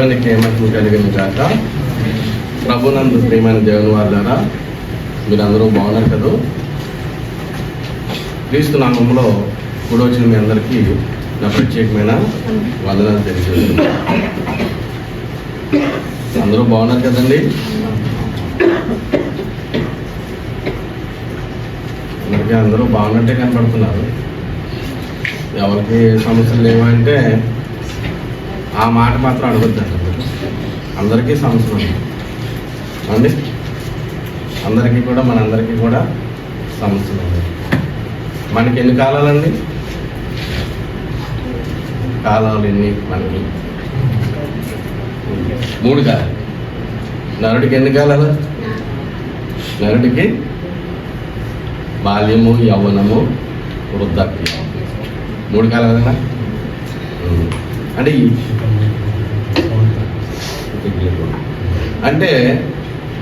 దేవునికి మహిమ కలిగిన గాక. ప్రభునందు ప్రియమైన దేవుని వాళ్ళారా, మీరందరూ బాగున్నారు కదా. క్రీస్తు నామంలో కూడా వచ్చిన మీ అందరికీ నా ప్రత్యేకమైన వందనాలు తెలియజేస్తున్నాను. అందరూ బాగున్నారు కదండి. అందరికీ అందరూ బాగున్నట్టే కనపడుతున్నారు. ఎవరికి సమస్యలు లేవంటే ఆ మాట మాత్రం అడగొద్దండి. అందరికీ సమస్యలు అండి, అందరికీ కూడా మనందరికీ కూడా సమస్యలు ఉన్నాయి. మనకి ఎన్ని కాలాలండి? కాలాలు ఎన్ని మనకి? 3 కాలాలు. నరుడికి ఎన్ని కాలాలు? నరుడికి బాల్యము, యవ్వనము, వృద్ధాప్యం, 3 కాలాలేనా? అంటే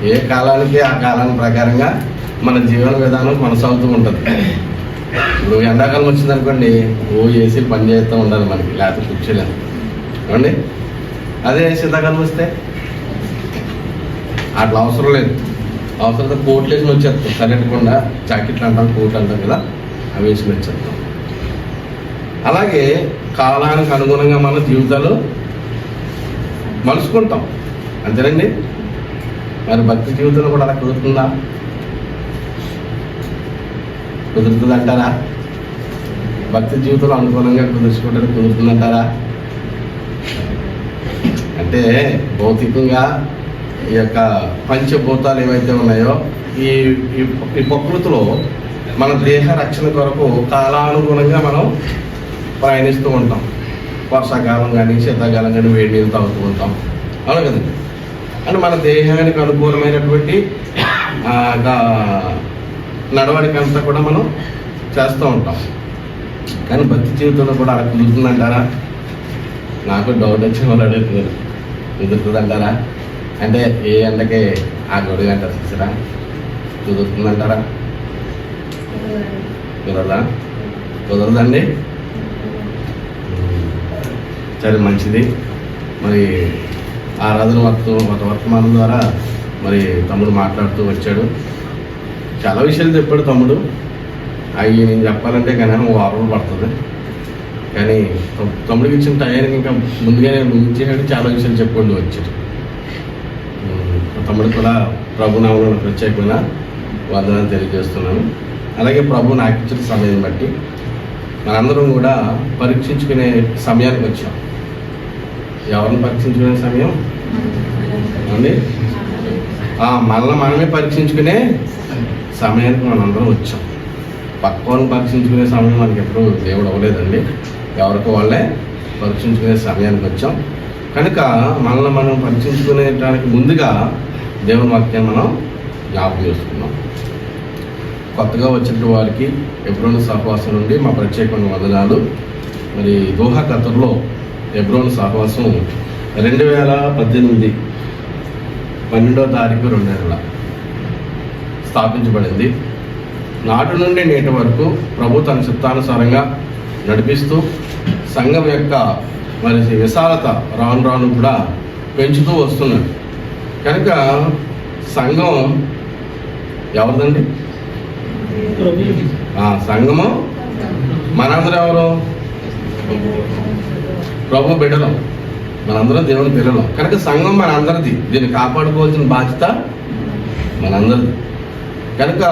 ఏ కాలానికి ఆ కాలానికి ప్రకారంగా మన జీవన విధానం కొనసాగుతూ ఉంటుంది. ఇప్పుడు ఎండాకాలం వచ్చిందనుకోండి, ఏసీ పని చేస్తూ ఉండాలి మనకి, లేకపోతే కూర్చోలేము అండి. అదే శీతాకాలం వస్తే అట్లా అవసరం లేదు. అవసరంతో కోట్లు వేసుకుని వచ్చేస్తాం. సరిపెట్టకుండా జాకెట్లు అంటాం, కోట్ అంటాం కదా, అవి వేసుకుని వచ్చేస్తాం. అలాగే కాలానికి అనుగుణంగా మన జీవితాలు మలుచుకుంటాం, అంతేనండి. మరి భక్తి జీవితంలో కూడా అలా కుదురుతుందా? కుదురుతుంది అంటారా? భక్తి జీవితంలో అనుకూలంగా కుదుర్చుకోవడానికి కుదురుతుందంటారా? అంటే భౌతికంగా ఈ యొక్క పంచభూతాలు ఏవైతే ఉన్నాయో ఈ ప్రకృతిలో మన దేహ రక్షణ కొరకు కాలానుగుణంగా మనం ప్రయాణిస్తూ ఉంటాం. వర్షాకాలం కానీ శీతాకాలం కానీ వేడి నీళ్ళు తాగుతూ ఉంటాం, అవును కదండి. అంటే మన దేహానికి అనుకూలమైనటువంటి నడవడిక అంతా కూడా మనం చేస్తూ ఉంటాం. కానీ భక్తి జీవితంలో కూడా అలా కుదురుతుందంటారా? నాకు డౌట్ వచ్చి వాళ్ళు అడుగుతున్నారు, కుదురుతుందంటారా? అంటే ఏ ఎండకే ఆ గొడుగు అంటారు చూసారా, కుదురుతుందంటారా? కుదరదా? కుదరదండి. సరే, మంచిది. మరి ఆరాధన వర్తమానం ద్వారా మరి తమ్ముడు మాట్లాడుతూ వచ్చాడు. చాలా విషయాలు చెప్పాడు తమ్ముడు. అవి నేను చెప్పాలంటే కనీసం 6 రోజులు పడుతుంది. కానీ తమ్ముడికి ఇచ్చిన టయానికి ఇంకా ముందుగానే ముగించేసాడు. చాలా విషయాలు చెప్పుకుంటూ వచ్చాడు. తమ్ముడు కూడా ప్రభునామంలో ప్రత్యేకమైన వందనాలు తెలియజేస్తున్నాను. అలాగే ప్రభు నాకు ఇచ్చిన సమయం బట్టి మనందరం కూడా పరీక్షించుకునే సమయానికి వచ్చాం. ఎవరిని పరీక్షించుకునే సమయం అండి? మనల్ని మనమే పరీక్షించుకునే సమయానికి మనందరం వచ్చాం. పక్కవాళ్ళని పరీక్షించుకునే సమయం మనకి ఎప్పుడు దేవుడు అవ్వలేదండి. ఎవరికి వాళ్ళే పరీక్షించుకునే సమయానికి వచ్చాం. కనుక మనల్ని మనం పరీక్షించుకునేటానికి ముందుగా దేవుని వాక్యాన్ని మనం జ్ఞాపకం చేసుకున్నాం. కొత్తగా వచ్చిన వారికి ఎబ్రోను సహవాసం నుండి మా ప్రత్యేకమైన వందనాలు. మరి దోహా ఖతర్లో ఎబ్రోను సహవాసం 2018 12వ తారీఖు 2 స్థాపించబడింది. నాటి నుండి నేటి వరకు ప్రభు తన చిత్తానుసారంగా నడిపిస్తూ సంఘం యొక్క మరి విశాలత రాను రాను కూడా పెంచుతూ వస్తున్నాడు. కనుక సంఘం ఎవరిదండి? సంఘము మనందరం ఎవరు? ప్రభు బిడ్డలం, మనందరం దేవుని పిల్లలం. కనుక సంఘం మనందరిది. దీన్ని కాపాడుకోవాల్సిన బాధ్యత మనందరిది. కనుక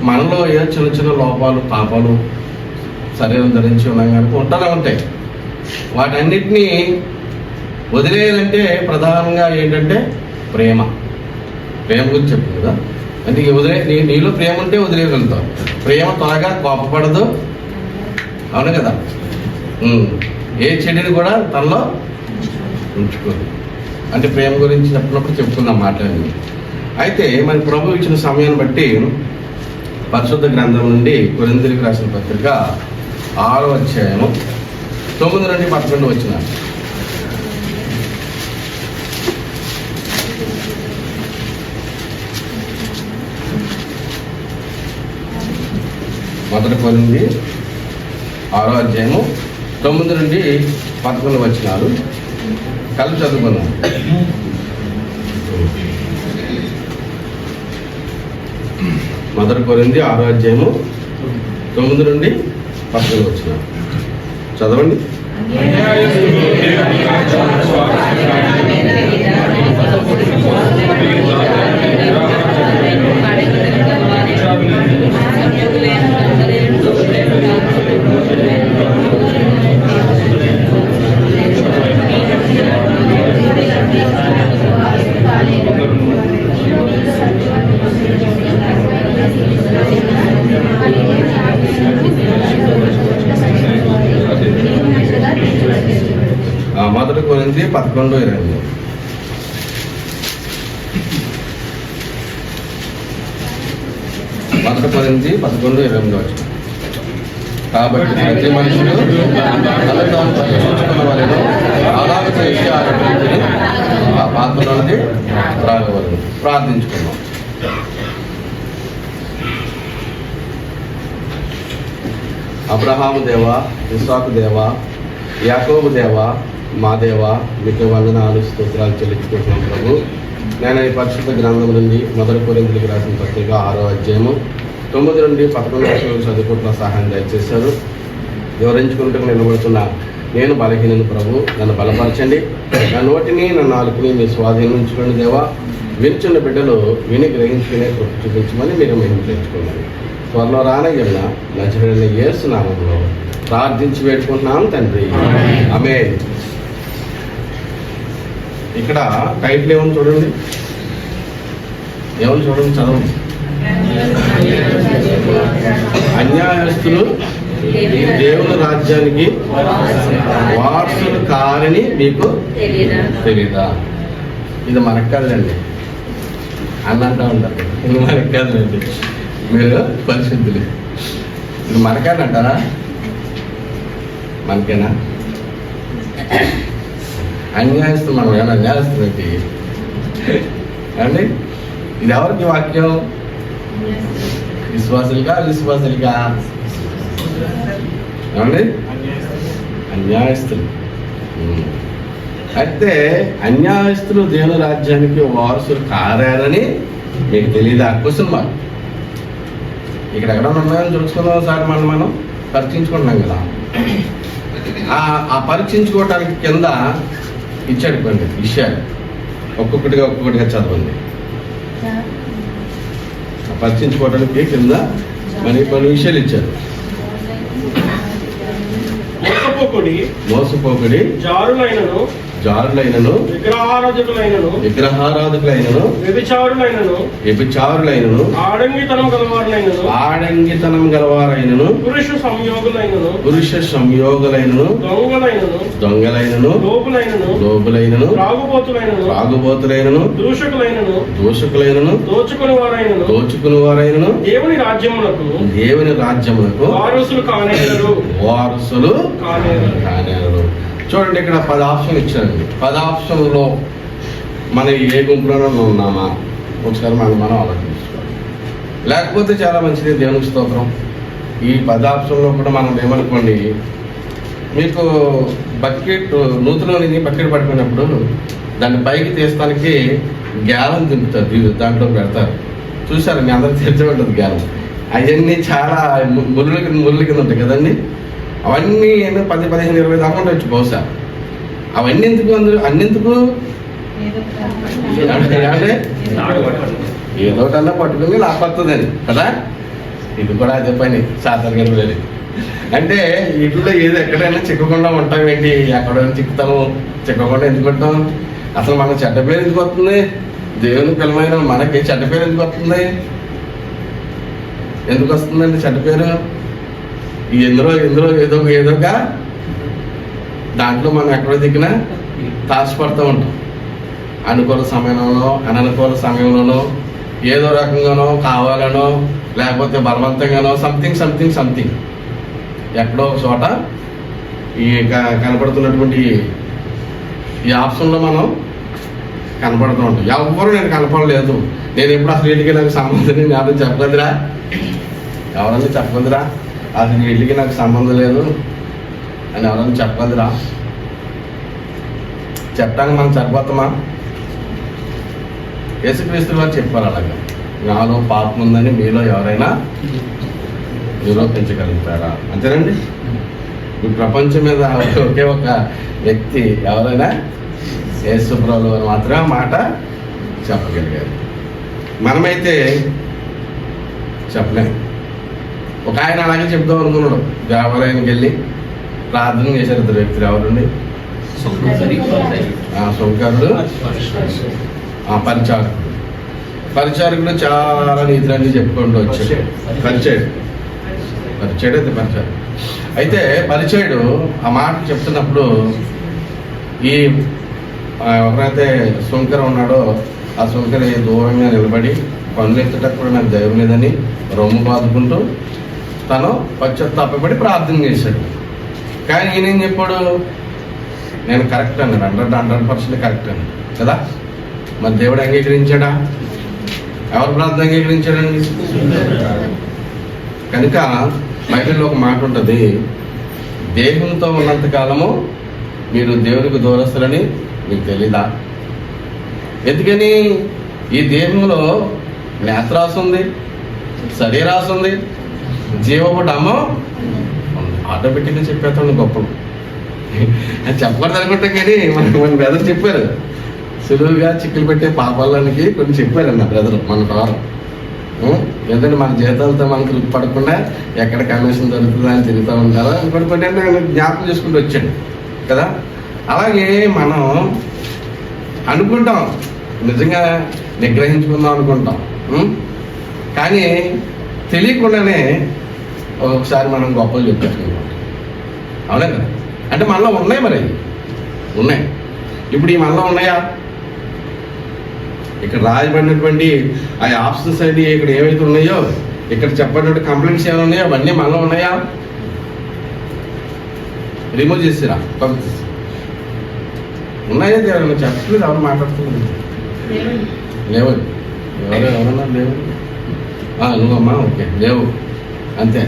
మనలో ఏ చిన్న చిన్న లోపాలు, పాపాలు శరీరం ధరించి ఉన్నాం కనుక ఉంటూనే ఉంటాయి. వాటన్నిటినీ వదిలేయాలంటే ప్రధానంగా ఏంటంటే ప్రేమ గురించి చెప్తుంది కదా. అంటే నీలో ప్రేమ ఉంటే వదిలేయగలుగుతావు. ప్రేమ త్వరగా కోపపడదు, అవును కదా. ఏ చెడుని కూడా తనలో ఉంచుకోదు. అంటే ప్రేమ గురించి చెప్పినప్పుడు చెప్పుకుందాం మాట్లాడింది. అయితే మన ప్రభు ఇచ్చిన సమయాన్ని బట్టి పరిశుద్ధ గ్రంథం నుండి కొరింథీయులకు రాసిన పత్రిక 6వ అధ్యాయము 9 నుండి 11 వచనాలు. మొదటి కొరింథీ 6వ అధ్యాయము 9 నుండి 11 వచనాలు. కలిసి చదువుకున్నాం. మొదటి కొరింథీ 6వ అధ్యాయము 9 నుండి 11 వచనం చదవండి. మొదటి కొరింథీ 11:20. మొదటి కొరింథీ 11:20 వచ్చిన. కాబట్టి ప్రతి మనుషులు వారిని అలాగ చేసి ఆ పాత్రలోని త్రాగవలను. ప్రార్థించుకున్నాం. అబ్రహాము దేవా, ఇస్సాకు దేవా, యాకోబు దేవా, మా దేవా, మీకు వందనాలు స్తోత్రాలు చెల్లించుకుంటున్నాం ప్రభు. నేను ఈ పరిశుద్ధ గ్రంథం నుండి మొదటి కొరింథీయులకు రాసిన పత్రిక 6వ అధ్యాయము 9 నుండి 11 వరకు చదువుకుంటున్న సహాయం దయచేశారు. వివరించుకుంటూ నిలబడుతున్న నేను బలహీనను ప్రభు, నన్ను బలపరచండి. నా నోటిని నా నాలుకని మీ స్వాధీనించుకోండి దేవా. వినుచున్న బిడ్డలు విని గ్రహించుకునే కృప చూపించమని మీరు మేము తెచ్చుకున్నాను. త్వరలో రానయ్యన్న నజరేయుడైన యేసు నామములో ప్రార్థించి పెట్టుకుంటున్నాం తండ్రి, ఆమేన్. ఇక్కడ టైటిల్ ఏమని చూడండి, ఏమని చూడండి, చదవండి. అన్యాయస్తులు ఈ దేవుని రాజ్యానికి వారసులు కారని మీకు తెలీదా? ఇది మనకు కాదులేండి అని అంటూ ఉంటారు. ఇది మనకు కాదులేండి, మీరు పరిశుద్ధులు. ఇది మనకేనంటారా? మనకేనా? అన్యాయస్తులు మనం ఏమైనా అన్యాయస్తులకి అండి? ఇది ఎవరికి వాక్యం? విశ్వాసులుగా అవిశ్వాసులుగా? ఏమండి? అన్యాయస్తులు. అయితే అన్యాయస్తులు దేవుని రాజ్యానికి వారసులు కారారని మీకు తెలియదా? Question mark. ఇక్కడ ఎక్కడ ఉన్నాయని తెలుసుకుందాం సార్. మనం పరీక్షించుకుంటున్నాం కదా. ఆ పరీక్షించుకోవటానికి కింద ఇచ్చాడు కొన్ని విషయాలు. ఒక్కొక్కటిగా చదవండి. పరీక్షించుకోవడానికి కింద మరి కొన్ని విషయాలు ఇచ్చారు. మోసపోకుడి, జారులైనను, విగ్రహారాధకులైనను, వ్యభిచారులైనను, ఆడంగితనం గలవారైనను, పురుష సంయోగులైనను, దొంగలైనను, లోబులైనను, త్రాగుబోతులైనను, దూషకులైనను, దోచుకుని వారైనను దేవుని రాజ్యములకు వారసులు కానేరరు. చూడండి, ఇక్కడ 10 ఆప్షన్లు ఇచ్చారండి. 10 ఆప్షన్లో మనం ఏ గుంపులోనే ఉన్నామా ఒకసారి మనం ఆలోచించుకోవాలి. లేకపోతే చాలా మంచిది, దేవునికి స్తోత్రం. ఈ 10 ఆప్షన్లో కూడా మనం ఏమనుకోండి, మీకు బకెట్ నూతులోని బకెట్ పట్టుకున్నప్పుడు దాన్ని పైకి తీస్తానికి గ్యాలం దింపుతారు, దాంట్లో పెడతారు. చూసారు, మీ అందరికి తెలిసే ఉంటుంది గ్యాలం. అవన్నీ చాలా ముళ్ళు కింద ఉంటాయి కదండి. అవన్నీ 10, 15, 20 దాకా ఉండొచ్చు బహుశా. అవన్నీ ఎందుకు? అన్నెందుకు? అంటే ఏదోటన్నా పట్టుకుని లాపడుతుందని కదా. ఇది కూడా అదే పని సాధారణంగా. అంటే వీటిలో ఏదో ఎక్కడైనా చిక్కకుండా ఉంటాం ఏంటి? ఎక్కడైనా చిక్కుతాము, చిక్కకుండా ఎందుకు ఉంటాం? అసలు మనకు చెడ్డ పేరు ఎందుకు వస్తుంది? దేవుని పిల్లమైన మనకి చెడ్డ పేరు ఎందుకు వస్తుంది? ఎందుకు వస్తుందండి చెడ్డ పేరు? ఎందులో ఏదోగా దాంట్లో మనం ఎక్కడో దిగినా తాసిపడుతూ ఉంటాం. అనుకూల సమయంలోనో అననుకూల సమయంలోనో ఏదో రకంగానో కావాలనో లేకపోతే బలవంతంగానో సంథింగ్ ఎక్కడో ఒక చోట ఈ కనపడుతున్నటువంటి ఈ ఆప్షన్లో మనం కనపడుతూ ఉంటాం. ఎవరు నేను కనపడలేదు, నేను ఎప్పుడు అసలు వీటికి నాకు సంబంధం నేను ఎవరైనా చెప్పగలరా? ఎవరన్నా చెప్పగలరా? అసలు వీటికి నాకు సంబంధం లేదు అని ఎవరైనా చెప్పగలరా? చెప్పడానికి మనం సరిపోతామా? యేసుక్రీస్తు వారు చెప్పారు అలాగా, నాలో పాపం ఉందని మీలో ఎవరైనా నిరూపించగలుగుతారా? అంతేనండి. ఈ ప్రపంచం మీద ఒకే ఒక వ్యక్తి ఎవరైనా యేసుప్రభువు వారు మాత్రమే మాట చెప్పగలిగారు. మనమైతే చెప్పలేము. ఒక ఆయన అలాగే చెప్దాం అనుకున్నాడు. దేవాలయానికి వెళ్ళి ప్రార్థన చేశారు ఇద్దరు వ్యక్తులు. ఎవరండి? సుంకరుడు, పరిచారకుడు. పరిచారకుడు చాలా నీతులన్నీ చెప్పుకుంటూ వచ్చాడు. పరిచయుడు అయితే పరిచయుడు ఆ మాట చెప్తున్నప్పుడు ఈ ఎవరైతే సుంకర ఉన్నాడో ఆ సుంకరి దూరంగా నిలబడి పనులు ఎత్తటప్పుడు కూడా నాకు ధైర్యం లేదని రొమ్ము బాదుకుంటూ తను పశ్చాత్తాపడి ప్రార్థన చేశాడు. కానీ ఈయనేం చెప్పాడు? నేను కరెక్ట్ అన్నాడు. 100% కరెక్ట్ అన్నాడు కదా. మరి దేవుడు అంగీకరించాడా? ఎవరు ప్రార్థన అంగీకరించాడండి? కనుక బైబిల్లో ఒక మాట ఉంటుంది, దేహంతో ఉన్నంత కాలము మీరు దేవునికి దూరస్తులని మీకు తెలీదా? ఎందుకని? ఈ దేహంలో నేత్రాసు ఉంది, శరీరాసు ఉంది, జీవపు డమ్మం ఆటోమేటిక్గా చెప్పేస్తాను. గొప్పలు చెప్పకూడదు అనుకుంటాం, కానీ మన బ్రదర్ చెప్పారు. సులువుగా చిక్కులు పెట్టే పాపాలకి కొన్ని చెప్పారు అన్న బ్రదర్ మన కాలం. ఎందుకంటే మన జీతాలతో మనకు తృప్తి పడకుండా ఎక్కడ కమిషన్ దొరుకుతుందా అని తిరుగుతూ ఉంటారో ఇంకోటి కొన్ని జ్ఞాపకం చేసుకుంటూ వచ్చాడు కదా. అలాగే మనం అనుకుంటాం, నిజంగా నిగ్రహించుకుందాం అనుకుంటాం, కానీ తెలియకుండానే ఒకసారి మనం గొప్పలు చెప్పేసుకుంటాం. అవునా కదా? అంటే మనలో ఉన్నాయి, మరి ఉన్నాయి. ఇప్పుడు ఈ మనలో ఉన్నాయా? ఇక్కడ రాయబడినటువంటి ఆ ఆప్షన్స్ అన్ని ఇక్కడ ఏవైతే ఉన్నాయో, ఇక్కడ చెప్పబడినటువంటి కంప్లైంట్స్ ఏమైనా ఉన్నాయో అవన్నీ మనలో ఉన్నాయా? రిమూవ్ చేసిరా, పంపిస్తారు. ఉన్నాయా? ఎవరైనా చెప్పలేదు, ఎవరు మాట్లాడుతున్నారు? లేవు. ఎవరన్నా లేవు? నువ్వమ్మా ఓకే లేవు, అంతే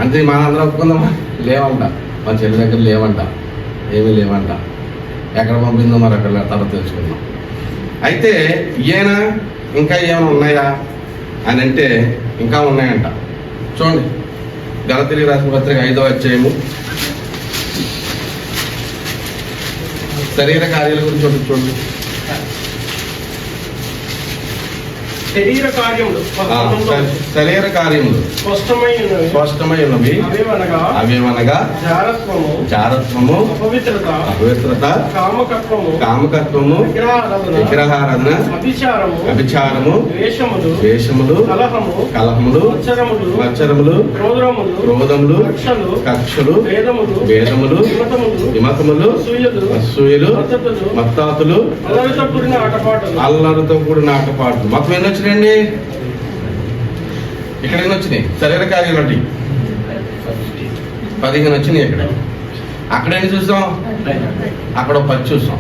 అంతే. మనందరం ఒప్పుకుందామా? లేవంట. మా చెల్లి దగ్గర లేవంట, ఏమీ లేవంట. ఎక్కడ పంపిందో మరి అక్కడ తర్వాత తెలుసుకుందాం. అయితే ఈయన ఇంకా ఏమైనా ఉన్నాయా అని అంటే ఇంకా ఉన్నాయంట. చూడండి, గలతీయులకు రాసిన పత్రిక 5వ అధ్యాయము శరీర కార్యాల గురించి చూడండి. శరీర కార్యములు స్పష్టమై ఉన్నవి అవేమనగా చారత్వము, అపవిత్రత, కామకత్వము, విగ్రహారాధన, అభిచారము, ద్వేషములు, కలహములు, మత్సరములు, క్రోధములు, కక్షలు, భేదములు, విమతములు, అసూయలు, మత్తాతులు, అల్లరితో కూడిన ఆటపాటలు. మొత్తం ఎన్ని వచ్చినాయండి? ఇక్కడ ఎన్ని వచ్చినాయి? శరీర కార్యాలు 15 వచ్చినాయి. ఇక్కడ అక్కడ ఎన్ని చూసాం? అక్కడ 10 చూసాం.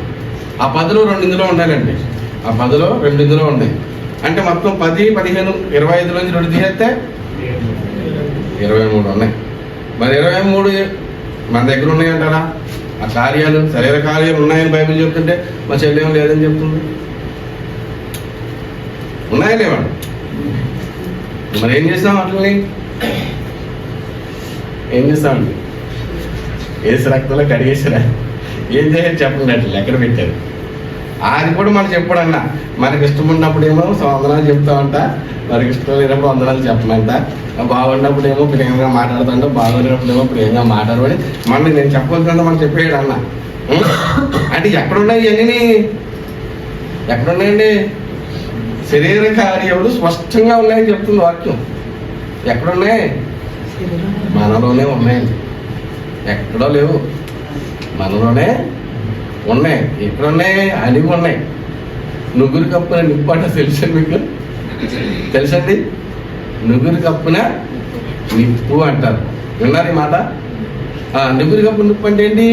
ఆ 10లో 2 ఇందులో ఉండాలండి. ఆ 10లో 2 ఇందులో ఉన్నాయి. అంటే మొత్తం 10, 15, 25 నుంచి 2 తీసేస్తే 23 ఉన్నాయి. మరి 23 మన దగ్గర ఉన్నాయంటారా? ఆ కార్యాలు, శరీర కార్యాలు ఉన్నాయని బైబిల్ చెప్తుంటే మా చెల్లేం లేదని చెప్తుంది. ఉన్నాయా లేవండి? మరి ఏం చేస్తాం? అట్లని ఏం చేస్తామండి? ఏసు రక్తంలో కడిగేసిరా, ఏం చేయాలి చెప్పండి. అట్లా ఎక్కడ పెట్టారు? అది కూడా మనం చెప్పడన్నా. మనకి ఇష్టం ఉన్నప్పుడేమో వందనాలు చెప్తామంట, మనకి ఇష్టం లేనప్పుడు వందనాలు చెప్పమంట. బాగున్నప్పుడు ఏమో ప్రేమగా మాట్లాడుతుంట, బాగున్నప్పుడేమో ప్రేమగా మాట్లాడబడి మళ్ళీ నేను చెప్పవలసిందా మనం చెప్పేయడు అన్న. అంటే ఎక్కడున్నాయి ఇవన్నీ? ఎక్కడున్నాయండి? శరీర కార్యములు స్పష్టంగా ఉన్నాయని చెప్తుంది వాక్యం. ఎక్కడున్నాయి? మనలోనే ఉన్నాయండి. ఎక్కడో లేవు, మనలోనే ఉన్నాయి. ఎక్కడున్నాయి? అడిగి ఉన్నాయి. నువ్వురు కప్పున నిప్పు అంటే తెలుసండి మీకు? తెలుసండి? నువ్వురు కప్పున నిప్పు అంటారు. విన్నారు ఈ మాట? నువ్వురు కప్పు నిప్పు అంటే ఏంటి?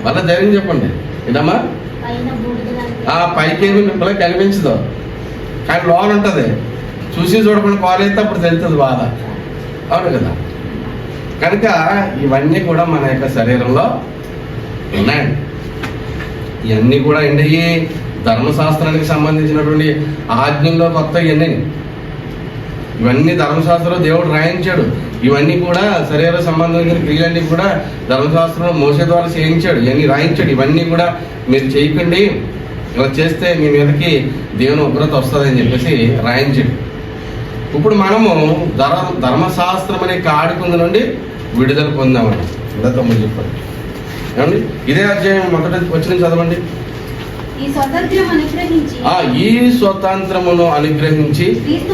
వాళ్ళ ధైర్యం చెప్పండి. ఏంటమ్మా? పైకి ఏమి నిప్పులా కనిపించదు, కానీ లోన్ ఉంటుంది. చూసి చూడకుండా కాల్ అయితే అప్పుడు తెలుస్తుంది బాధ. అవును కదా? కనుక ఇవన్నీ కూడా మన యొక్క శరీరంలో ఉన్నాయండి. ఇవన్నీ కూడా ఏంటి, ధర్మశాస్త్రానికి సంబంధించినటువంటి ఆజ్ఞల్లో కొత్త ఇవన్నీ ధర్మశాస్త్రంలో దేవుడు రాయించాడు. ఇవన్నీ కూడా శరీర సంబంధించిన క్రియలన్నీ కూడా ధర్మశాస్త్రంలో మోసే ద్వారా చేయించాడు. ఇవన్నీ రాయించాడు. ఇవన్నీ కూడా మీరు చేయకండి, ఇలా చేస్తే మీ మీదకి దేవుని ఉగ్రత వస్తుందని చెప్పేసి రాయించాడు. ఇప్పుడు మనము ధర్మశాస్త్రం అనే కాడికుంది నుండి విడుదల పొందామని ఇంకా తమ్ముడు చెప్పండి. ఏమండి, ఇదే అధ్యాయం మొదటి వచ్చిన చదవండి. ఈ స్వతంత్రమును అనుగ్రహించి క్రీస్తు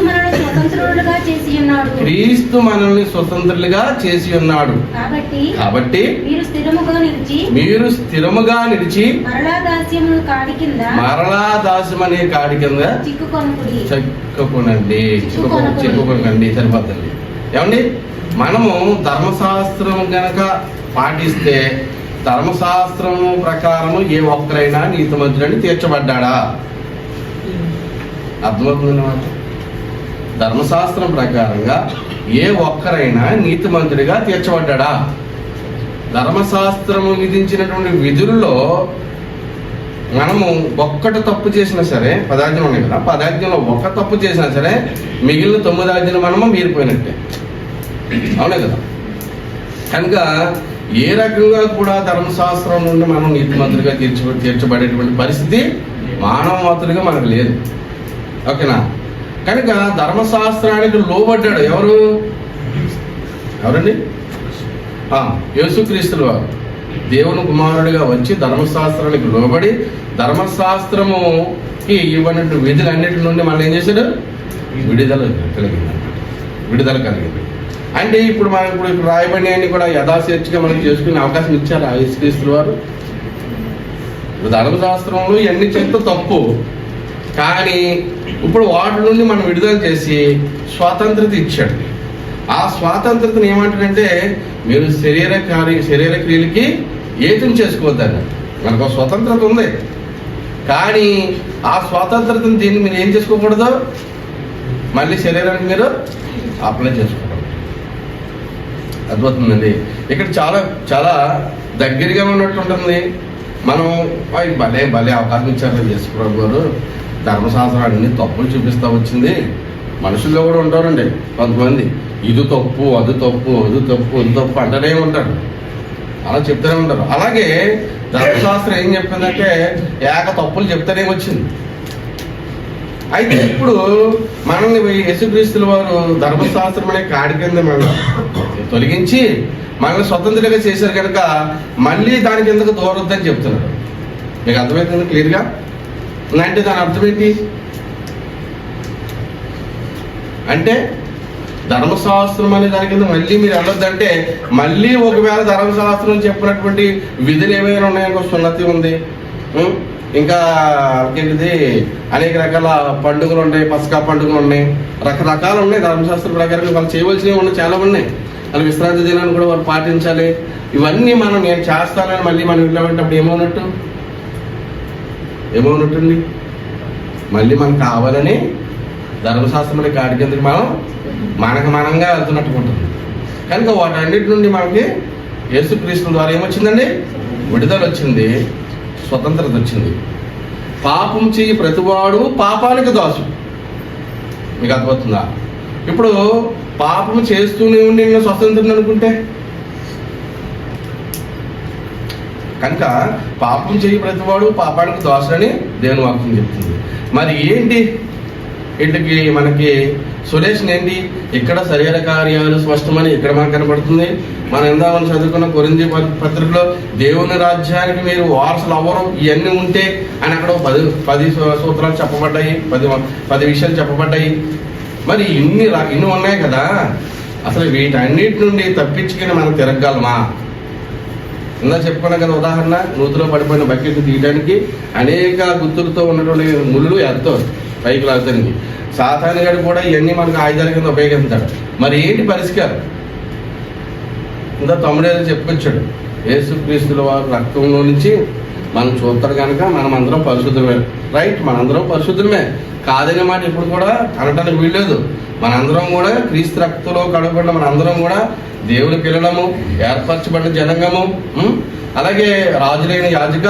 మనల్ని స్వతంత్రులుగా చేసి ఉన్నాడు. కాబట్టి మీరు స్థిరముగా నిలిచి మరలా దాస్యం అనే కాడి కింద చిక్కుకోనండి. సరిపోతుంది. ఏమండి, మనము ధర్మశాస్త్రం గనక పాటిస్తే ధర్మశాస్త్రము ప్రకారము ఏ ఒక్కరైనా నీతిమంతుడని తీర్చబడ్డా? అర్థమవుతుందన్నమాట. ధర్మశాస్త్రం ప్రకారంగా ఏ ఒక్కరైనా నీతిమంతుడిగా తీర్చబడ్డా? ధర్మశాస్త్రము విధించినటువంటి విధుల్లో మనము ఒక్కటి తప్పు చేసినా సరే, 10 ఆజ్ఞలు ఉన్నాయి కదా, 10 ఆజ్ఞలో ఒక్క తప్పు చేసినా సరే మిగిలిన 9 ఆజ్ఞలు మనము మీరిపోయినట్టే. అవునే కదా. కనుక ఏ రకంగా కూడా ధర్మశాస్త్రం నుండి మనం నీతిమంతుడిగా తీర్చబడేటువంటి పరిస్థితి మానవమాతులుగా మనకు లేదు. ఓకేనా. కనుక ధర్మశాస్త్రానికి లోబడ్డాడు ఎవరండి? యేసుక్రీస్తుల వారు దేవుని కుమారుడిగా వచ్చి ధర్మశాస్త్రానికి లోబడి ధర్మశాస్త్రముకి ఇవ్వనట్టు విధులన్నిటి నుండి మనం ఏం చేశాడు? విడుదల కలిగింది. అంటే ఇప్పుడు మనం ఇప్పుడు రాయబడినవన్నీ కూడా యథాశేచ్ఛగా మనం చేసుకునే అవకాశం ఇచ్చారు యేసుక్రీస్తుల వారు. ధర్మశాస్త్రంలో ఇవన్నీ చేస్తే తప్పు, కానీ ఇప్పుడు వాటి నుండి మనం విడుదల చేసి స్వాతంత్రత ఇచ్చాడు. ఆ స్వాతంత్రతను ఏమంటాడంటే, మీరు శరీర క్రియలకి ఏతం చేసుకోవద్దని. మనకు స్వతంత్రత ఉంది, కానీ ఆ స్వాతంత్రతను దీన్ని మీరు ఏం చేసుకోకూడదు, మళ్ళీ శరీరానికి మీరు అప్లై చేసుకోకూడదు. అద్భుతమండి. ఇక్కడ చాలా చాలా దగ్గరగా ఉన్నట్టు ఉంటుంది. మనం భలే అవకాశం ఇచ్చారు యేసుప్రభు గారు, ధర్మశాస్త్రం అన్ని తప్పులు చూపిస్తూ వచ్చింది. మనుషుల్లో కూడా ఉంటారండి కొంతమంది, ఇది తప్పు అది తప్పు అది తప్పు ఇది తప్పు అంటూనే ఉంటారు, అలా చెప్తూనే ఉంటారు. అలాగే ధర్మశాస్త్రం ఏం చెప్పిందంటే ఏక తప్పులు చెప్తూనే వచ్చింది. అయితే ఇప్పుడు మనల్ని యేసుక్రీస్తుల వారు ధర్మశాస్త్రం అనే కాడి కింద మనం తొలగించి మనల్ని స్వతంత్రంగా చేశారు కనుక మళ్ళీ దాని కిందకు దూరొద్దని చెప్తున్నారు. మీకు అర్థమవుతుంది క్లియర్గా? అంటే దాని అర్థం ఏంటి అంటే, ధర్మశాస్త్రం అనే దాని కింద మళ్ళీ మీరు వెళ్ళొద్దంటే, మళ్ళీ ఒకవేళ ధర్మశాస్త్రం చెప్పినటువంటి విధులు ఏమైనా ఉన్నాయనుకో, సున్నతి ఉంది, ఇంకా ఏంటిది అనేక రకాల పండుగలు ఉన్నాయి, పసకా పండుగలు ఉన్నాయి, రకరకాలు ఉన్నాయి. ధర్మశాస్త్రం ప్రకారం వాళ్ళు చేయవలసినవి ఉన్నాయి, చాలా ఉన్నాయి. వాళ్ళు విశ్రాంతి దినాన్ని కూడా వాళ్ళు పాటించాలి. ఇవన్నీ నేను చేస్తానని మళ్ళీ మనం వెళ్ళేటప్పుడు ఏమవునట్టుంది, మళ్ళీ మనకు కావాలని ధర్మశాస్త్రం అనే కాడి కిందకి మనంగా వెళ్తున్నట్టు ఉంటుంది. కనుక వాటన్నిటి నుండి మనకి యేసుక్రీస్తు ద్వారా ఏమొచ్చిందండి? విడుదల వచ్చింది, స్వతంత్రత వచ్చింది. పాపం చేయి ప్రతివాడు పాపానికి దాసు. మీకు అర్థమవుతుందా? ఇప్పుడు పాపం చేస్తూనే ఉండి నేను స్వతంత్రం అనుకుంటే, కనుక పాపం చేయి ప్రతివాడు పాపానికి దాసుడని దేవుని వాక్యం చెప్తుంది. మరి ఏంటి వీటికి మనకి సొల్యూషన్ ఏంటి? ఇక్కడ శరీర కార్యాలు స్పష్టమని ఇక్కడ మనకు కనబడుతుంది. మనం ఇందామని చదువుకున్న కొరింథీ పత్రికలో దేవుని రాజ్యానికి మీరు వారసులు అవ్వరు ఇవన్నీ ఉంటే అని అక్కడ 10 సూత్రాలు చెప్పబడ్డాయి, 10 విషయాలు చెప్పబడ్డాయి. మరి ఇన్ని ఉన్నాయి కదా, అసలు వీటన్నిటి నుండి తప్పించుకుని మనం తిరగలమా? ఇందా చెప్పుకున్నాం కదా ఉదాహరణ, నూతిలో పడిపోయిన బకెట్ తీయడానికి అనేక గుర్తులతో ఉన్నటువంటి ముళ్ళు ఎత్తారు పైకి లాగడానికి. సాతాను గారు కూడా ఇవన్నీ మనకు ఆయుధాల కింద ఉపయోగిస్తాడు. మరి ఏంటి పరిష్కారం? ఇంత తమ్ముడేదో చెప్పుకొచ్చాడు, యేసుక్రీస్తుల వారు రక్తంలో నుంచి మనం చూస్తారు కనుక మనం అందరం పరిశుద్ధమే. రైట్, మనందరం పరిశుద్ధమే కాదనే మాట ఇప్పుడు కూడా అనటానికి వీల్లేదు. మనందరం కూడా క్రీస్తు రక్తంలో కడగబడిన మనందరం కూడా దేవుని పిల్లలము, ఏర్పరచబడిన జనంగము. అలాగే రాజులైన యాజక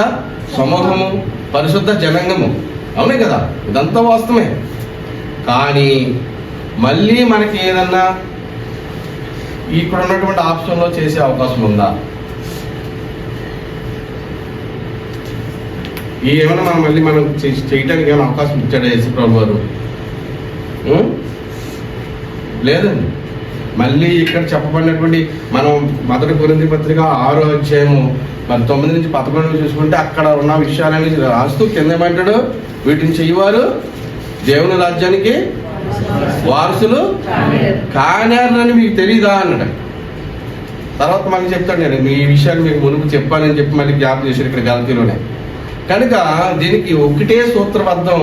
సమూహము, పరిశుద్ధ జనాంగము. అవునే కదా, ఇదంతా వాస్తవమే. కానీ మళ్ళీ మనకి ఏదన్నా ఇక్కడ ఉన్నటువంటి ఆప్షన్లో చేసే అవకాశం ఉందా? ఏమైనా మనం చేయటానికి ఏమైనా అవకాశం ఇచ్చాడా యేసుప్రభు వారు? లేదండి. మళ్ళీ ఇక్కడ చెప్పబడినటువంటి మనం మొదటి కొరింథీ పత్రిక 6వ అధ్యాయము 9 నుంచి 11 చూసుకుంటే అక్కడ ఉన్న విషయాలని రాస్తూ కింద ఏమంటాడు, వీటిని చెయ్యవారు దేవుని రాజ్యానికి వారసులు కానేరని మీకు తెలీదా అన్నాడు. తర్వాత మళ్ళీ చెప్తాడు, నేను ఈ విషయాన్ని మీకు మునుపు చెప్పానని చెప్పి మళ్ళీ జ్ఞాపకం చేశారు ఇక్కడ గలతీలోనే. కనుక దీనికి ఒకటే సూత్రబద్ధం.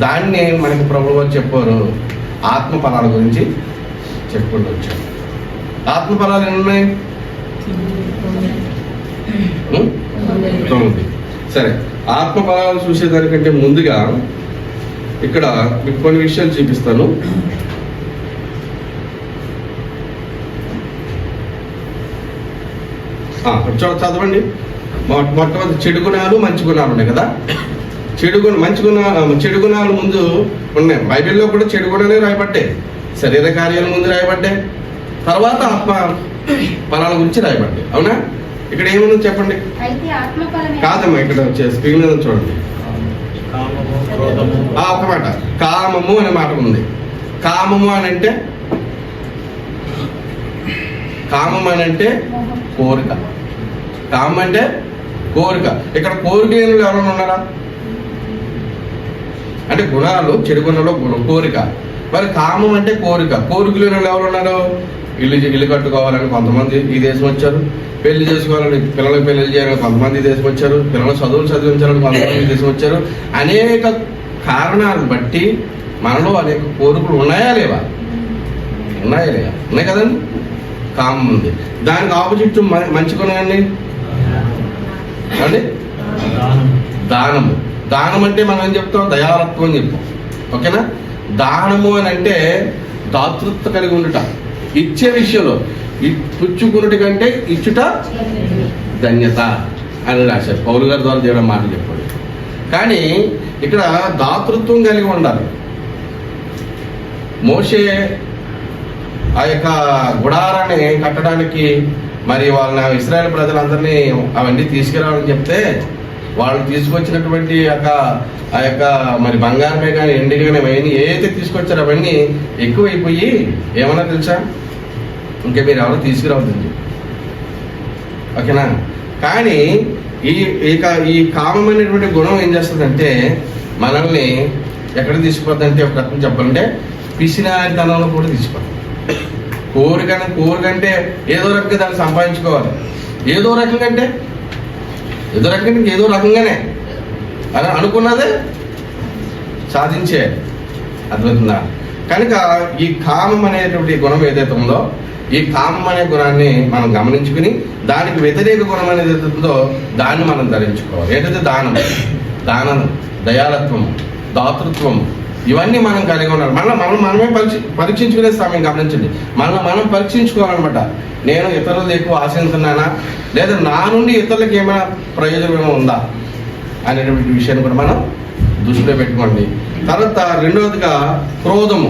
దాన్ని మనకి ప్రభువు వారు చెప్పారు, ఆత్మ ఫలాల గురించి చెప్పుకుంటూ వచ్చారు. ఆత్మ ఫలాలు ఎన్ని ఉన్నాయి? 9. సరే, ఆత్మ ఫలాలు చూసేదానికంటే ముందుగా ఇక్కడ మీకు కొన్ని విషయాలు చూపిస్తాను. చదవండి. మొట్టమొదటి చెడు గుణాలు, మంచి గుణాలు ఉన్నాయి కదా. చెడు గుణాలు ముందు ఉన్నాయి. బైబిల్లో కూడా చెడు గుణాలే రాయబట్టే, శరీర కార్యాల ముందు రాయబడ్డాయి, తర్వాత ఆత్మ ఫలాల గురించి రాయబడ్డాయి. అవునా? ఇక్కడ ఏముందో చెప్పండి. కాదమ్మా, ఇక్కడ స్క్రీన్ మీద చూడండి. ఒక మాట కామము అనే మాట ఉంది. కామము అని అంటే కోరిక. కామం అంటే కోరిక. ఇక్కడ కోరిక లేని ఎవరైనా ఉన్నారా? అంటే గుణాలు, చెడు గుణాలు కోరిక. మరి కామం అంటే కోరిక. కోరిక లేని ఎవరు ఉన్నారు? ఇల్లు కట్టుకోవాలని కొంతమంది ఈ దేశం వచ్చారు, పెళ్లి చేసుకోవాలని, పిల్లలకు పెళ్లి చేయాలని కొంతమంది ఈ దేశం వచ్చారు, పిల్లల చదువులు చదివించాలని కొంతమంది ఈ దేశం వచ్చారు. అనేక కారణాలను బట్టి మనలో అనేక కోరికలు ఉన్నాయా లేవా? ఉన్నాయి కదండి. కామం ఉంది. దానికి ఆపోజిట్ మంచి గుణం అండి దానము. దానం అంటే మనం ఏం చెప్తాం? దయాలత్వం అని చెప్తాం. ఓకేనా? దానము అని అంటే దాతృత్వ కలిగి ఉండుట, ఇచ్చే విషయంలో. పుచ్చుకున్నటి కంటే ఇచ్చుట ధన్యత అని రాశారు. పౌలు గారి ద్వారా చేయడం మాటలు చెప్పాడు. కానీ ఇక్కడ దాతృత్వం కలిగి ఉండాలి. మోషే ఆ యొక్క గుడారాన్ని కట్టడానికి మరి వాళ్ళ ఇశ్రాయేలు ప్రజలందరినీ అవన్నీ తీసుకురావాలని చెప్తే వాళ్ళు తీసుకొచ్చినటువంటి ఆ యొక్క మరి బంగారమే కానీ ఎండి కానీ అవన్నీ ఏదైతే తీసుకొచ్చారో అవన్నీ ఎక్కువైపోయి ఏమన్నా తెలుసా, ఇంకా మీరు ఎవరో తీసుకురావద్దండి. ఓకేనా? కానీ ఈ కామం అనేటువంటి గుణం ఏం చేస్తుందంటే మనల్ని ఎక్కడ తీసుకుపోద్దంటే, ఒక రకం చెప్పాలంటే పిసినారితనంలో కూడా తీసుకుపోతుంది. కోరికంటే ఏదో రకంగా దాన్ని సంపాదించుకోవాలి. ఏదో రకంగానే అని అనుకున్నదే సాధించే అద్భుతంగా. కనుక ఈ కామం అనేటువంటి గుణం ఏదైతే ఉందో, ఈ కామం అనే గుణాన్ని మనం గమనించుకుని దానికి వ్యతిరేక గుణం అనేది ఉందో దాన్ని మనం ధరించుకోవాలి. ఏంటంటే దానం, దయాలత్వం, దాతృత్వం, ఇవన్నీ మనం కలిగి ఉండాలి. మనమే పరీక్షించుకునే సమయం గమనించండి. మనం పరీక్షించుకోవాలన్నమాట. నేను ఇతరులు ఎక్కువ ఆశిస్తున్నానా, లేదా నా నుండి ఇతరులకు ఏమైనా ప్రయోజనం ఉందా అనేటువంటి విషయాన్ని కూడా మనం దృష్టిలో పెట్టుకోండి. తర్వాత రెండవదిగా క్రోధం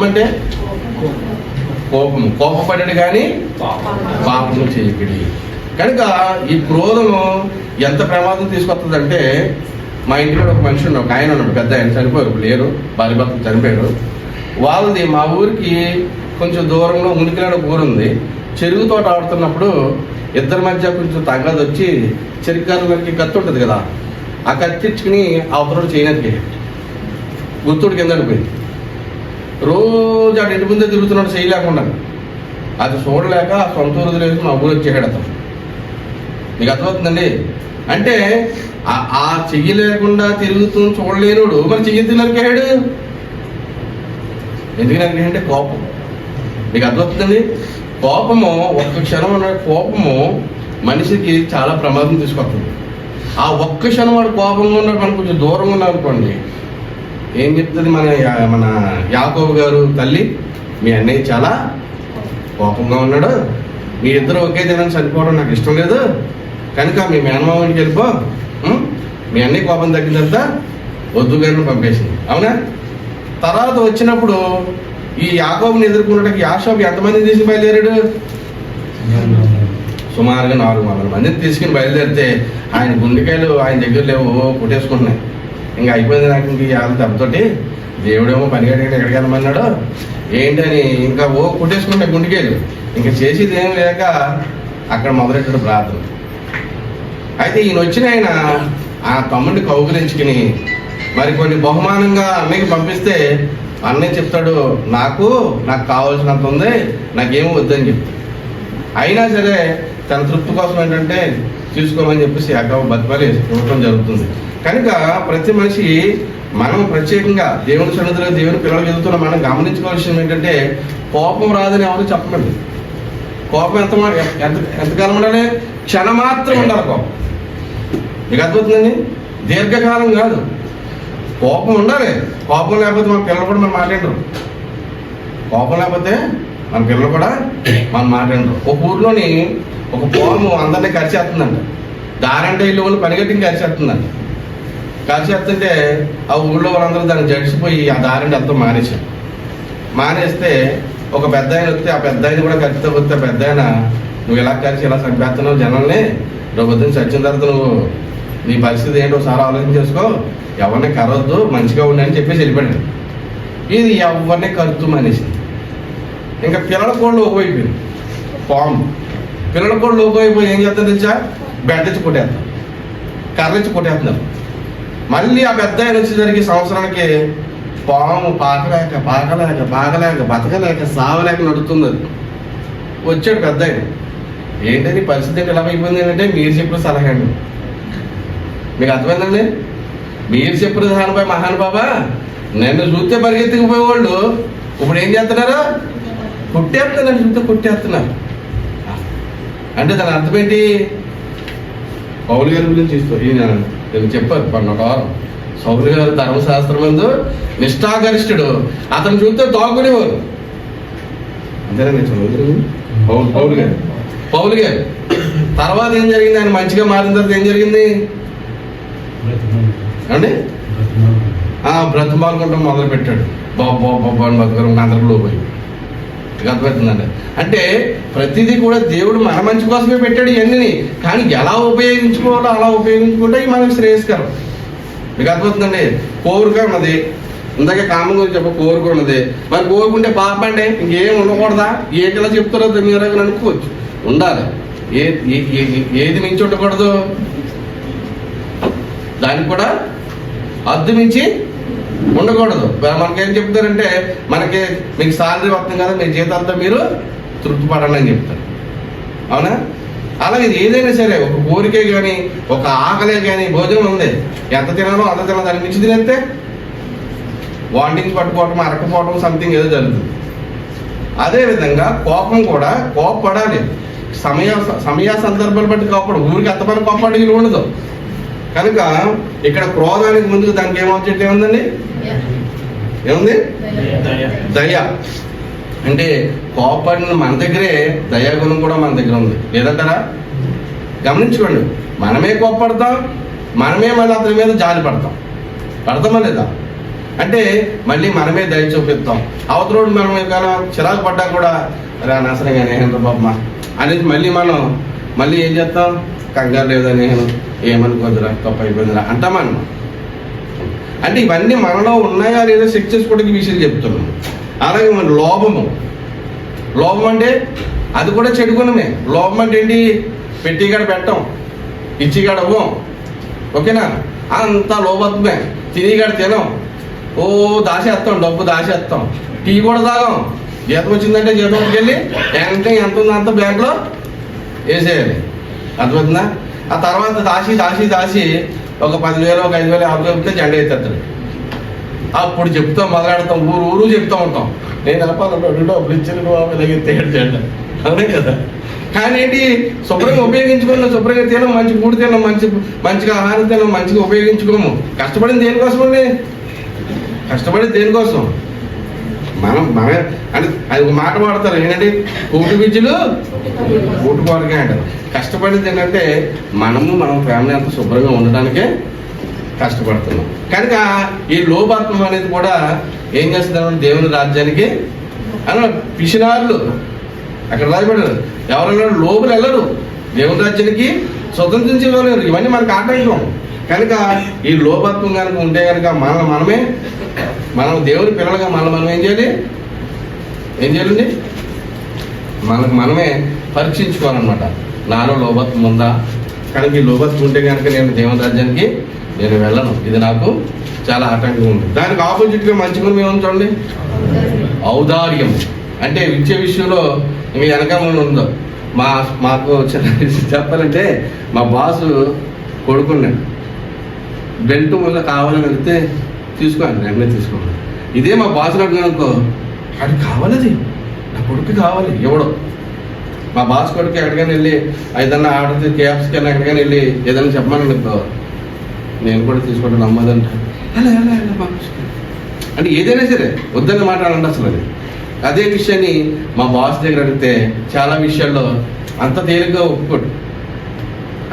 అంటే కోపపడడు కానీ పాపము చేయకడి. కనుక ఈ క్రోధము ఎంత ప్రమాదం తీసుకొస్తుందంటే, మా ఇంటిలో ఒక మనిషి ఉన్నాడు, ఒక ఆయన ఉన్నాడు, పెద్ద ఆయన, చనిపోయారు, లేరు, భార్య భర్తలు చనిపోయారు. వాళ్ళది మా ఊరికి కొంచెం దూరంలో మునికిలాడ ఊరు ఉంది. చెరుగు తోట ఆడుతున్నప్పుడు ఇద్దరి మధ్య కొంచెం తగ్గదు వచ్చి చెరుకుగారులకి కత్తి ఉంటుంది కదా, ఆ కత్తి ఇచ్చుకుని అవతల చేయడానికి గుర్తుడు కింద పోయింది. రోజు ఆ ఇంటి ముందే తిరుగుతున్నాడు చేయలేకుండా. అది చూడలేక సొంత ఊరు వదిలేసి మా ఊరు వచ్చేసాడు అతను. మీకు అర్థమవుతుందండి? అంటే ఆ చెయ్యి లేకుండా తిరుగుతూ చూడలేనుడు మరి చెయ్యి నరికాడు. ఎందుకు నరికాడంటే కోపం. మీకు అర్థమవుతుందండి? కోపము ఒక్క క్షణం ఉన్న కోపము మనిషికి చాలా ప్రమాదం తీసుకొస్తుంది. ఆ ఒక్క క్షణం వాడు కోపంగా ఉన్నాడు, మనం కొంచెం దూరంగా ఉన్నాం అనుకోండి, ఏం చెప్తుంది మన యాకోబు గారు తల్లి, మీ అన్నయ్య చాలా కోపంగా ఉన్నాడు, మీ ఇద్దరు ఒకే దినం చనిపోవడం నాకు ఇష్టం లేదు, కనుక మీ మేనమామ ఇంటికి వెళ్ళిపో, మీ అన్ని కోపం తగ్గిన తర్వాత వద్దు గారిని పంపేసింది. అవునా? తర్వాత వచ్చినప్పుడు ఈ యాకోబుని ఎదుర్కొన్నట్టుకి యాషోబు ఎంతమందిని తీసుకుని బయలుదేరాడు? సుమారుగా 400 మందిని తీసుకుని బయలుదేరితే ఆయన గుండెకాయలు ఆయన దగ్గర లేవు, కొట్టేసుకుంటున్నాయి. ఇంకా అయిపోయింది నాకు ఇంక వాళ్ళ దెబ్బతోటి. దేవుడేమో పనిగడికి ఎక్కడికి వెళ్ళమన్నాడు ఏంటని ఇంకా కొట్టేసుకుంటాయి గుండెకాయలు. ఇంకా చేసేది ఏం లేక అక్కడ మొదలెట్టాడు ప్రార్థన. అయితే ఈయన వచ్చిన ఆయన ఆ తమ్ముడిని కౌగులించుకుని మరి కొన్ని బహుమానంగా అన్నయ్యకి పంపిస్తే అన్నయ్య చెప్తాడు, నాకు కావాల్సినంత ఉంది, నాకేమీ వద్దని చెప్తాడు. అయినా సరే తన తృప్తి కోసం ఏంటంటే తీసుకోమని చెప్పేసి యాకోబు బతిమాలి ఇవ్వటం జరుగుతుంది. కనుక ప్రతి మనిషి మనం ప్రత్యేకంగా దేవుని సన్నిధిలో దేవుని పిల్లలు ఎదుగుతున్న మనం గమనించుకోవాల్సింది ఏంటంటే కోపం రాదని ఎవరు చెప్పండి. కోపం ఎంతకాలం ఉండాలి? క్షణమాత్రం ఉండాలి కోపం. మీకు అర్థమవుతుందండి? దీర్ఘకాలం కాదు. కోపం ఉండాలి. కోపం లేకపోతే మన పిల్లలు కూడా మనం మాట్లాడరు. కోపం లేకపోతే మన పిల్లలు కూడా మనం మాట్లాడరు. ఒక ఊర్లోని ఒక పాము అందరినీ కరిచేస్తుందంట. దారంటే ఇల్లు వాళ్ళు పనిగట్టింగ్ కరిచేస్తుందంట. కరిచేస్తుంటే ఆ ఊళ్ళో వాళ్ళందరూ దాన్ని జడిసిపోయి ఆ దారంటే అంతా మానేశారు. మానేస్తే ఒక పెద్ద ఆయన వస్తే ఆ పెద్ద ఆయన కూడా కరిచితో వస్తే పెద్ద ఆయన, నువ్వు ఇలా కలిసి ఇలా చంపేస్తున్నావు జనాల్ని, రేపొద్దున చచ్చిన తర్వాత నువ్వు నీ పరిస్థితి ఏంటో ఒకసారి ఆలోచన చేసుకో, ఎవరిని కరవద్దు, మంచిగా ఉండని చెప్పేసి వెళ్ళిపోయాడు. ఇది ఎవరిని కరుతూ మానేసింది. ఇంకా పిల్లల కోళ్ళు లోకమైపోయింది. పాము పిల్లల కోళ్ళు లోకమైపోయి ఏం చేస్తారు తెలుసా? బెడ్డచ్చి కొట్టేస్తారు, కర్రచ్చి కొట్టేస్తున్నారు. మళ్ళీ ఆ పెద్ద ఆయన వచ్చేసరికి సంవత్సరానికి పాము పాకలేక బతకలేక సావలేక నడుస్తుంది. అది వచ్చాడు పెద్ద ఆయన. ఏంటని పరిస్థితి ఎలా అయిపోయింది ఏంటంటే మీరు చెప్పిన సలహా అండి. మీకు అర్థమైందండి? మీరు చెప్పిన సలహాపై మహానుభావా నన్ను చూస్తే పరిగెత్తుకుపోయేవాళ్ళు ఇప్పుడు ఏం చేస్తున్నారు? కొట్టేస్తున్నారు. చూస్తే కొట్టేస్తున్నారు. అంటే దాని అర్థం ఏంటి? పౌలు గారి గురించి నేను చెప్పారు పన్నొకవారం. సౌలు గారు ధర్మశాస్త్రం ముందు నిష్ఠాగరిష్ఠుడు, అతను చూస్తే తోగునేవారు. అంతేనా? నేను చదువుతుంది పౌలు గారు తర్వాత ఏం జరిగింది? ఆయన మంచిగా మారిన తర్వాత ఏం జరిగింది అండి? బ్రతిమాలుకుంటాం మొదలు పెట్టాడు. బాబా అని బతుకు అందరిలో పోయి అర్థమవుతుందండి. అంటే ప్రతిదీ కూడా దేవుడు మన మంచి కోసమే పెట్టాడు ఇవన్నీ. కానీ ఎలా ఉపయోగించుకోవాలో అలా ఉపయోగించుకుంటే మనకి శ్రేయస్కరం. మీకు అర్థమవుతుందండి? కోరిక ఉన్నది, ఇందాక కామం గురించి చెప్ప కోరిక ఉన్నది. మరి కోరుకుంటే పాప అంటే ఇంకేం ఉండకూడదా? ఏటిలా చెప్తారో మీరు అనుకోవచ్చు. ఉండాలి. ఏది మించి ఉండకూడదు, దానికి కూడా అద్దు మించి ఉండకూడదు. మనకేం చెప్తారంటే మనకి మీకు సాలరీ వస్తుంది కదా, మీ జీతాలతో మీరు తృప్తి పడండి అని చెప్తారు. అవునా? అలాగే ఏదైనా సరే ఒక కోరికే కానీ ఒక ఆకలే కానీ భోజనం ఉంది, ఎంత తినాలో అంత తినాలి, దాని మించి తినేస్తే వాంటింగ్స్ పట్టుకోవటం, అరకపోవటం, సంథింగ్ ఏదో జరుగుతుంది. అదేవిధంగా కోపం కూడా కోపపడాలి. సమయ సందర్భాలు బట్టి కోపడు. ఊరికి ఎంతమంది కోపడి ఇల్లు ఉండదు. కనుక ఇక్కడ క్రోధానికి ముందుకు దానికి ఏమొచ్చేట్టు ఏముందండి? ఏముంది? దయ. అంటే కోపడిన మన దగ్గరే దయాగుణం కూడా మన దగ్గర ఉంది, లేదంటారా? గమనించుకోండి. మనమే కోపడతాం, మనమే మళ్ళీ అతని మీద జాలి పడతామా లేదా? అంటే మళ్ళీ మనమే దయ చూపిస్తాం. అవతలోడు మనం ఏమైనా చిరాకు పడ్డా కూడా అనవసరంగా నేహేంద్ర బాబమ్మ అనేది మళ్ళీ ఏం చేస్తాం? కంగారు లేదా నేను ఏమనుకోదురా, తప్పు అయిపోయిందిరా అంటామన్నా. అంటే ఇవన్నీ మనలో ఉన్నాయా లేదా చెక్ చేసుకోవడానికి విషయం చెప్తున్నాము. అలాగే మన లోభం అంటే అది కూడా చెడుగుణమే. లోభం అంటే ఏంటి? పెట్టిగాడ పెట్టం, ఇచ్చిగాడ ఇవ్వం. ఓకేనా? అంతా లోభత్వమే. తినిగాడ తినం, దాచేస్తాం, డబ్బు దాచేస్తాం. టీ కూడా తాగం. జీతం వచ్చిందంటే జీతంకి వెళ్ళి ఎంత ఉందో అంత బ్యాంక్లో వేసేయాలి. అర్థమవుతుందా? ఆ తర్వాత దాచి ఒక 10,000 ఒక 5,000 50,000 జెండా ఎత్తేస్తాడు. అప్పుడు చెప్తాం, మొదలాడతాం, ఊరు చెప్తూ ఉంటాం, నేను డబ్బులు ఇచ్చిన ఎత్తేడు జెండా. అవునే కదా? కానీ ఏంటి? శుభ్రంగా ఉపయోగించుకున్నాం, శుభ్రంగా తినం, మంచి కూడి తిన్నాం, మంచిగా ఆహారం తిన్నాం, మంచిగా ఉపయోగించుకోము. కష్టపడింది దేనికోసం అండి? కష్టపడింది దేనికోసం? మనమే అంటే అది ఒక మాట వాడతారు ఏంటంటే కోటి విద్యలు కోటి కోరికే అంటారు. కష్టపడింది ఏంటంటే మన ఫ్యామిలీ అంతా శుభ్రంగా ఉండడానికే కష్టపడుతున్నాం. కనుక ఈ లోభాత్మం అనేది కూడా ఏం చేస్తున్నారు, దేవుని రాజ్యానికి అన్న పిసినారులు అక్కడ రాజపడ్డారు. ఎవరన్నా లోబులు వెళ్ళరు, దేవుని రాజ్యానికి స్వతంత్రించి వెళ్ళలేరు. ఇవన్నీ మనకు ఆటంకం. కనుక ఈ లోభత్వం కనుక ఉంటే కనుక మనం దేవుని పిల్లలుగా మనం ఏం చేయాలండి మనమే పరీక్షించుకోవాలన్నమాట. నాలో లోభత్వం ఉందా? కనుక ఈ లోభత్వం ఉంటే కనుక నేను దేవుని రాజ్యానికి నేను వెళ్ళను, ఇది నాకు చాలా ఆటంకం ఉంది. దానికి ఆపోజిట్గా మంచి గుణం ఏమని చూడండి, ఔదార్యం. అంటే విద్య విషయంలో మీ వెనకాల ఉందో మాకు చెప్పాలంటే మా బాసు కొడుకున్నాడు, బెల్ట్ వల్ల కావాలని వెళ్తే తీసుకోండి, వెంటనే తీసుకోండి. ఇదే మా బాసులు అడిగాను అనుకో, అది కావాలది నా కొడుకు కావాలి ఎవడో. మా బాస్ కొడుకు ఎక్కడికైనా వెళ్ళి ఏదన్నా ఆర్డర్ క్యాబ్స్కి వెళ్ళి ఎక్కడికైనా వెళ్ళి ఏదైనా చెప్పమని అనుకో, నేను కూడా తీసుకుంటాను నమ్మదంట. అలా అంటే ఏదైనా సరే వద్దని మాట్లాడండి అసలు. అదే విషయాన్ని మా బాస్ దగ్గర అడిగితే చాలా విషయాల్లో అంత తేలిగ్గా ఒప్పుకోడు.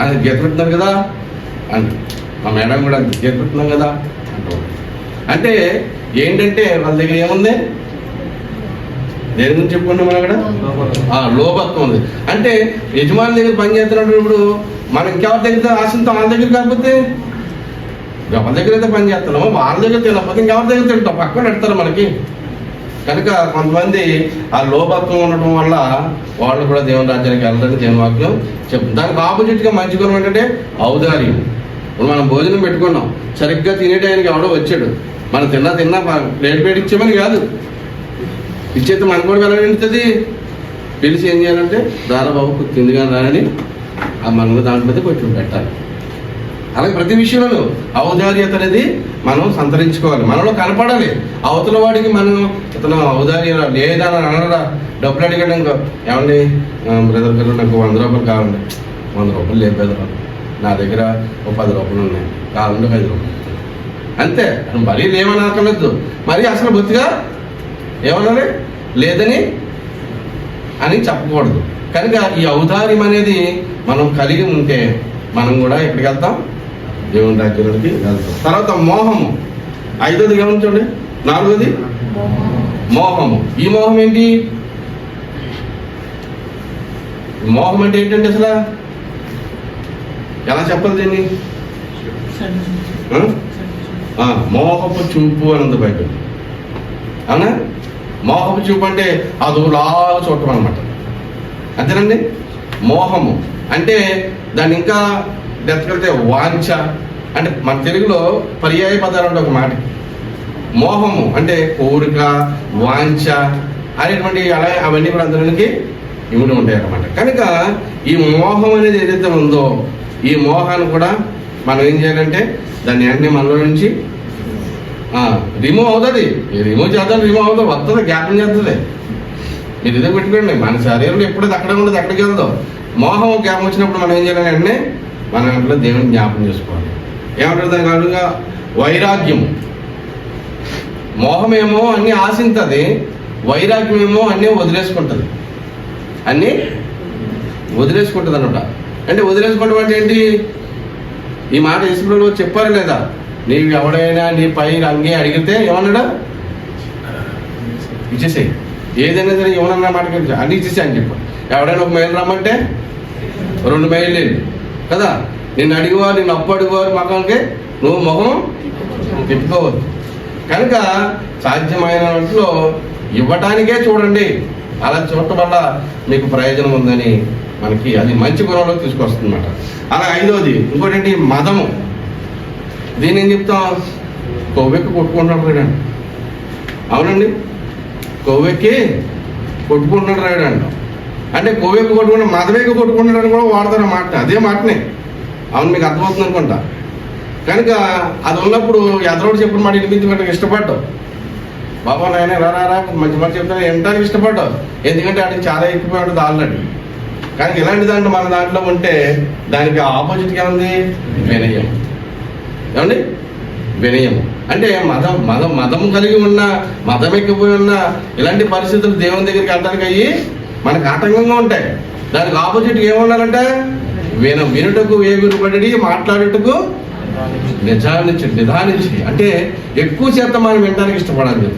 అది గెలుపుతున్నారు కదా అంట, మా మేడం కూడా గెలుపుతున్నాం కదా అంటూ. అంటే ఏంటంటే వాళ్ళ దగ్గర ఏముంది, దేని గురించి చెప్పుకుంటాం మనం అక్కడ, లోభత్వం ఉంది. అంటే యజమాని దగ్గర పని చేస్తున్నప్పుడు మనం ఇంకెవరి దగ్గర ఆశిస్తాం, వాళ్ళ దగ్గర కాకపోతే ఎవరి దగ్గర అయితే పని చేస్తున్నామో వాళ్ళ దగ్గర తినకపోతే ఇంకెవరి దగ్గర తింటాం, పక్కన పెడతారు మనకి. కనుక కొంతమంది ఆ లోభత్వం ఉండటం వల్ల వాళ్ళు కూడా దేవుని రాజ్యానికి వెళ్ళడానికి దేవుని వాక్యం చెప్తుంది. దానికి ఆపోజిట్గా మంచి గుణం ఏంటంటే ఔదార్యం. ఇప్పుడు మనం భోజనం పెట్టుకున్నాం, సరిగ్గా తినేటానికి ఎవడో వచ్చాడు, మనం తిన్నా ప్లేట్ ఇచ్చామని కాదు, ఇచ్చేస్తే మనకు కూడా వెళ్ళనిస్తుంది. పిలిచి ఏం చేయాలంటే దారాబాబు తింది కానీ రాని ఆ మనలో దాంట్లో కొంచెం పెట్టాలి. అలాగే ప్రతి విషయంలో ఔదార్యత అనేది మనం సంతరించుకోవాలి, మనలో కనపడాలి. అవతల వాడికి మనం ఇతను ఔదార్యం లేదని అనరా, డబ్బులు అడిగాడు ఇంకో, ఏమండి బ్రదర్ గారు నాకు 100 రూపాయలు కావాలండి, 100 రూపాయలు లేదు బ్రదర్, నా దగ్గర ఒక 10 రూపాయలు ఉన్నాయి, కావాలంటే 5 రూపాయలు అంతే. మరీ లేవని అనకలేదు, మరీ అసలు బొత్తిగా ఏమన్నాలి లేదని అని చెప్పకూడదు. కనుక ఈ ఔదార్యం అనేది మనం కలిగి ఉంటే మనం కూడా ఎక్కడికి వెళ్తాం, దేవుని రాజ్యానికి వెళ్తాం. తర్వాత మోహము, 5వది గమనించండి. 4వది మోహము. ఈ మోహం ఏంటి, మోహం అంటే ఏంటంటే అసలు ఎలా చెప్పాలి దీన్ని, మోహపు చూపు అన్నది బయట. అవునా, మోహపు చూపు అంటే అదోలాగా చూడటం అనమాట, అంతేనండి. మోహము అంటే దాన్ని ఇంకా దెత్తకెళ్తే వాంఛ, అంటే మన తెలుగులో పర్యాయ పదాలు ఉంటే ఒక మాట. మోహము అంటే కోరిక, వాంఛ అనేటువంటి అలా అవన్నీ కూడా అందులోనికి ఇమిడి ఉంటాయి అన్నమాట. కనుక ఈ మోహం అనేది ఏదైతే ఉందో ఈ మోహాన్ని కూడా మనం ఏం చేయాలంటే దాన్ని అన్ని మనలో నుంచి రిమూవ్ అవుతుంది. రిమూవ్ చేద్దాం, రిమూవ్ అవుతుంది, వస్తుంది, జ్ఞాపం చేస్తుంది. మీరు ఇదే పెట్టుకోండి, మన శరీరంలో ఎప్పుడైతే అక్కడే ఉండదు, అక్కడికి వెళ్దాం. మోహం జ్ఞాపం వచ్చినప్పుడు మనం ఏం చేయాలి అంటే మన ఇంట్లో దేవుని జ్ఞాపం చేసుకోవాలి. ఏమంటారు దానికి కారణంగా వైరాగ్యం. మోహమేమో అన్నీ ఆశింతుంది, వైరాగ్యమేమో అన్నీ వదిలేసుకుంటుంది, అన్నీ వదిలేసుకుంటుంది అనమాట. అంటే వదిలేసుకోవడం అంటే ఏంటి, ఈ మాట యేసుప్రభువు చెప్పారు లేదా, నీవు ఎవడైనా నీ పై రంగే అడిగితే ఏమన్నాడా, ఇచ్చేసేయి. ఏదైనా సరే ఏమన్నా మాటకి అన్నీ ఇచ్చేసి అని చెప్పు. ఎవడైనా 1 మైలు రమ్మంటే 2 మైళ్ళు లేదు కదా, నిన్ను అడిగేవారు, నిన్ను అప్పు అడిగేవారు మకానికి నువ్వు ముఖం తిప్పుకోవద్దు. కనుక సాధ్యమైనట్లో ఇవ్వటానికే చూడండి, అలా చూడటం వల్ల మీకు ప్రయోజనం ఉందని మనకి అది మంచి గుణంలో తీసుకొస్తుంది అన్నమాట. అలా 5వది ఇంకోటి ఏంటి, మదము. దీన్ని ఏం చెప్తాం, కొవ్వెక్కి కొట్టుకుంటున్నాడు రాయడండి. అవునండి, కొవ్వెక్కి కొట్టుకుంటున్నాడు రాయడండి. అంటే కొవ్వెక్కి కొట్టుకుంటే మదవెక్కి కొట్టుకుంటున్నాడని కూడా వాడతారు అన్నమాట, అదే మాటనే. అవును, మీకు అర్థమవుతుంది అనుకుంటా. కనుక అది ఉన్నప్పుడు ఎదరోడు చెప్పిన మాట వినిపించడానికి ఇష్టపడ్డావు, బాబా నాయన రా మంచి మాట చెప్తాను వినడానికి ఇష్టపడ్డావు, ఎందుకంటే అది చాలా ఎక్కువ ఉంటుంది ఆల్రెడీ. కానీ ఇలాంటి దాంట్లో మన దాంట్లో ఉంటే దానికి ఆపోజిట్గా ఉంది వినయం. ఏమండి, వినయము. అంటే మదం కలిగి ఉన్న, మదం ఎక్కిపోయి ఉన్న ఇలాంటి పరిస్థితులు దేవుని దగ్గరికి వెళ్ళడానికి అయ్యి మనకు ఆటంకంగా ఉంటాయి. దానికి ఆపోజిట్ ఏమన్నారంటే వినుటకు వేగురుపడి, మాట్లాడుటకు నిదానించి. అంటే ఎక్కువ శాతం మనం వినడానికి ఇష్టపడాలి.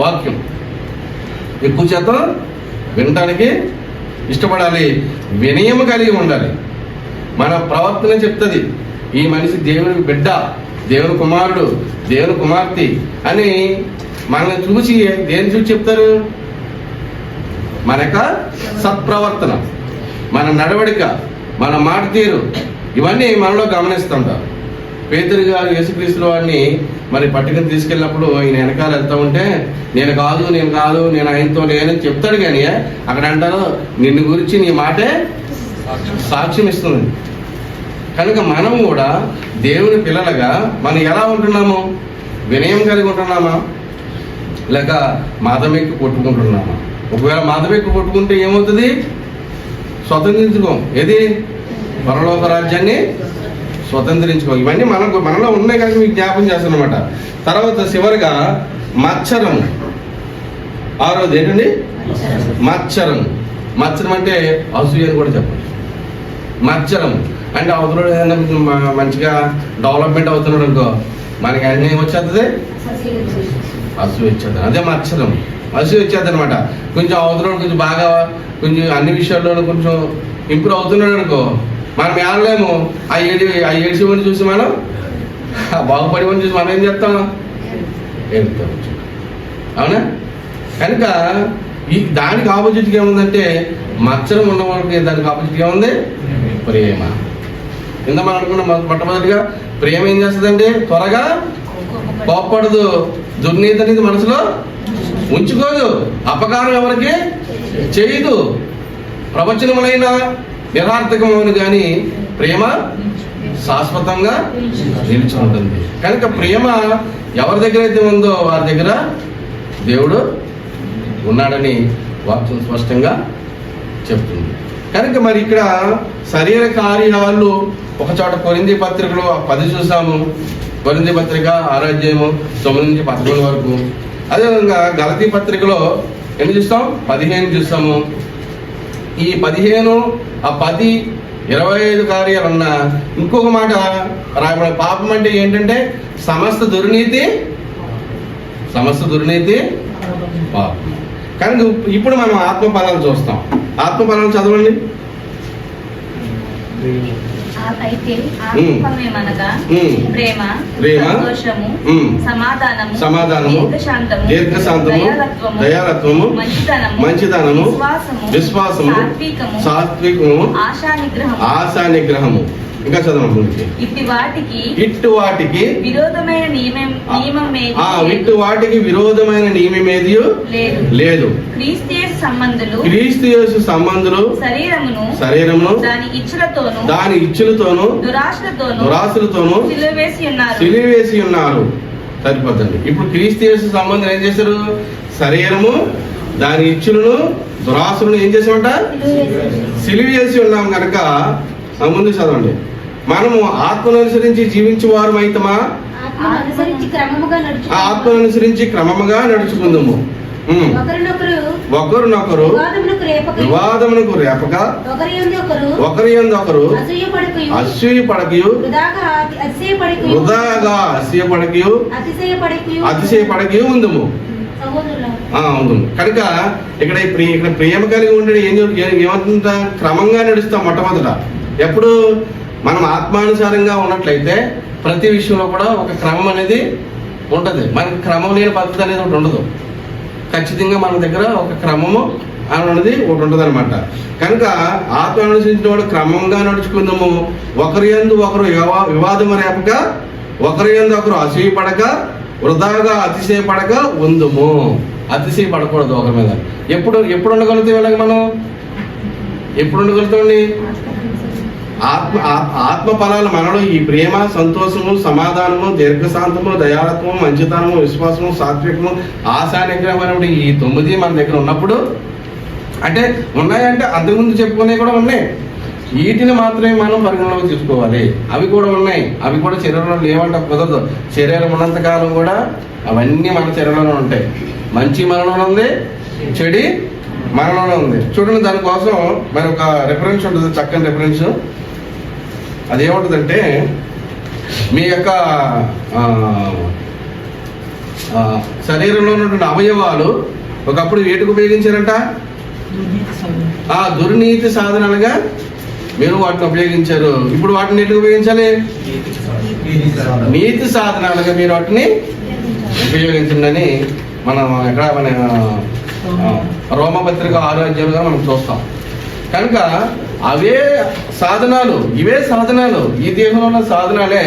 వాక్యం ఎక్కువ శాతం వినటానికి ఇష్టపడాలి. వినయము కలిగి ఉండాలి. మన ప్రవర్తన చెప్తుంది ఈ మనిషి దేవుని బిడ్డ, దేవుని కుమారుడు, దేవుని కుమార్తె అని మనల్ని చూసి దేని చూసి చెప్తారు? మన యొక్క సత్ప్రవర్తన, మన నడవడిక, మన మాట తీరు, ఇవన్నీ మనలో గమనిస్తుంటారు. పేతురు గారు యేసుక్రీస్తు వారిని మరి పట్టుకుని తీసుకెళ్ళినప్పుడు ఈయన వెనకాల వెళ్తూ ఉంటే నేను కాదు నేను ఆయనతో లేనని చెప్తాడు. కానీ అక్కడ అంటారు నిన్ను గురించి నీ మాటే సాక్ష్యం ఇస్తుంది. కనుక మనం కూడా దేవుని పిల్లలుగా మనం ఎలా ఉంటున్నాము? వినయం కలిగి ఉంటున్నామా, లేక మాదమెక్కి కొట్టుకుంటున్నామా? ఒకవేళ మాదమెక్కి కొట్టుకుంటే ఏమవుతుంది? స్వతంత్రించుకోం. ఏది? పరలోక రాజ్యాన్ని స్వతంత్రించుకో. ఇవన్నీ మనలో ఉన్నాయి కనుక మీకు జ్ఞాపం చేస్తానమాట. తర్వాత చివరిగా మత్సరం. ఆరోది ఏంటండి? మత్సరం. మత్సరం అంటే అసూయ అని కూడా చెప్పండి. మత్సరం అంటే అవతల ఏదైనా మంచిగా డెవలప్మెంట్ అవుతున్నాడు అనుకో, మనకి అన్నీ వచ్చేస్తుంది, అసూయ వచ్చేది. అదే మత్సరం. అసూయ వచ్చేది అనమాట. కొంచెం అవతల కొంచెం బాగా కొంచెం అన్ని విషయాల్లోనూ కొంచెం ఇంప్రూవ్ అవుతున్నాడు అనుకో, మనం ఏడలేము. ఆ ఏడిసివని చూసి మనం బాగుపడివని చూసి మనం ఏం చేస్తాం? ఏడుతాం. అవునా? కనుక దానికి ఆపోజిట్గా ఏముందంటే మత్సరం ఉన్న వాళ్ళకి దానికి ఆపోజిట్గా ఉంది ప్రేమ. కింద మనం అనుకున్న మొట్టమొదటిగా ప్రేమ ఏం చేస్తుందంటే త్వరగా కోప్పడదు, దుర్నీతి అనేది మనసులో ఉంచుకోదు, అపకారం ఎవరికి చేయదు, ప్రవచనములైన నిరార్థకమైన కానీ ప్రేమ శాశ్వతంగా నిలిచి ఉంటుంది. కనుక ప్రేమ ఎవరి దగ్గర అయితే ఉందో వారి దగ్గర దేవుడు ఉన్నాడని వాక్యం స్పష్టంగా చెప్తుంది. కనుక మరి ఇక్కడ శరీర కార్యాలు ఒక చోట కొరింథీ పత్రికలో 10 చూసాము. కొరింథీ పత్రిక 6వ అధ్యాయము 9 నుంచి 11 వరకు. అదేవిధంగా గలతీ పత్రికలో ఎన్ని చూస్తాం? 15 చూస్తాము. ఈ 15, ఆ 10, 25 కార్యాలున్న ఇంకొక మాట రాయబడ. పాపం అంటే ఏంటంటే సమస్త దుర్నీతి పాపం. కానీ ఇప్పుడు మనం ఆత్మ పదాలు చూస్తాం. ఆత్మ పదాలు చదవండి. ప్రేమ, సమాధానము, దీర్ఘశాంతము, దయాలత్వము, మంచితనము, విశ్వాసము, సాత్వికము, ఆశా నిగ్రహము. ఇంకా చదవండి. ఇట్టి వాటికి విరోధమైన నియమమేది లేదు. క్రీస్తు యేసు సంబంధులు శరీరమును దాని ఇచ్చులతోను దురాశలతోను సిలివేసి ఉన్నారు. సరిపోద్దండి. ఇప్పుడు క్రీస్తు యేసు సంబంధం ఏం చేశారు? శరీరము దాని ఇచ్చులను దురాశలను ఏం చేసామంట? సిలివేసి ఉన్నాం. కనుక ముందు చదవండి. మనము ఆత్మను అనుసరించి జీవించేవారు అయితమా? ఆత్మను అనుసరించి క్రమముగా నడుచుకుందాము. ఒకరినొకరు వివాదమునకు రేపక ఒకరి యందు ఒకరు అసూయపడకయు వృధాగా అతిశయపడకయు ఉందము. కనుక ఇక్కడ ప్రేమ కలిగి ఉండే ఏమవుతుందా? క్రమంగా నడుస్తాం. మొట్టమొదట ఎప్పుడు మనం ఆత్మానుసారంగా ఉన్నట్లయితే ప్రతి విషయంలో కూడా ఒక క్రమం అనేది ఉంటుంది. మనకి క్రమం లేని పద్ధతి అనేది ఒకటి ఉండదు. ఖచ్చితంగా మన దగ్గర ఒక క్రమము అనేది ఒకటి ఉంటుంది అనమాట. కనుక ఆత్మ అనుసరించిన వాడు క్రమంగా నడుచుకుందాము. ఒకరి యందు ఒకరు వివాదము రేపక ఒకరి యందు ఒకరు అసూయపడక వృధాగా అతిశయపడక ఉందుము. అతిశయపడకూడదు ఒకరి మీద. ఎప్పుడు ఉండగలుగుతాం? ఇలాగ మనం ఎప్పుడు ఉండగలుగుతామండి? ఆత్మ ఫలాలు మనలో ఈ ప్రేమ, సంతోషము, సమాధానము, దీర్ఘశాంతము, దయాలత్వము, మంచితనము, విశ్వాసము, సాత్వికము, ఆశా నిగ్రహం అనేవి ఈ 9 మన దగ్గర ఉన్నప్పుడు, అంటే ఉన్నాయంటే అంతకుముందు చెప్పుకునే కూడా ఉన్నాయి. వీటిని మాత్రమే మనం పరిగణలోకి తీసుకోవాలి. అవి కూడా ఉన్నాయి, అవి కూడా శరీరంలో లేవంట కుదరదు. శరీరం ఉన్నంతకాలం కూడా అవన్నీ మన శరీరంలో ఉంటాయి. మంచి మనలోనే ఉంది, చెడి మనలోనే ఉంది. చూడండి, దానికోసం మరి ఒక రెఫరెన్స్ ఉంటుంది, చక్కని రెఫరెన్స్. అదేముంటుందంటే మీ యొక్క శరీరంలో ఉన్నటువంటి అవయవాలు ఒకప్పుడు వేటికి ఉపయోగించారంట? దుర్నీతి సాధనాలుగా మీరు వాటిని ఉపయోగించారు. ఇప్పుడు వాటిని ఎటుకు ఉపయోగించాలి? నీతి సాధనాలుగా మీరు వాటిని ఉపయోగించండి మనం ఎక్కడ మన రోమపత్రిక 6వ అధ్యాయంలో మనం చూస్తాం. కనుక అవే సాధనాలు, ఇవే సాధనాలు, ఈ దేహంలో ఉన్న సాధనాలే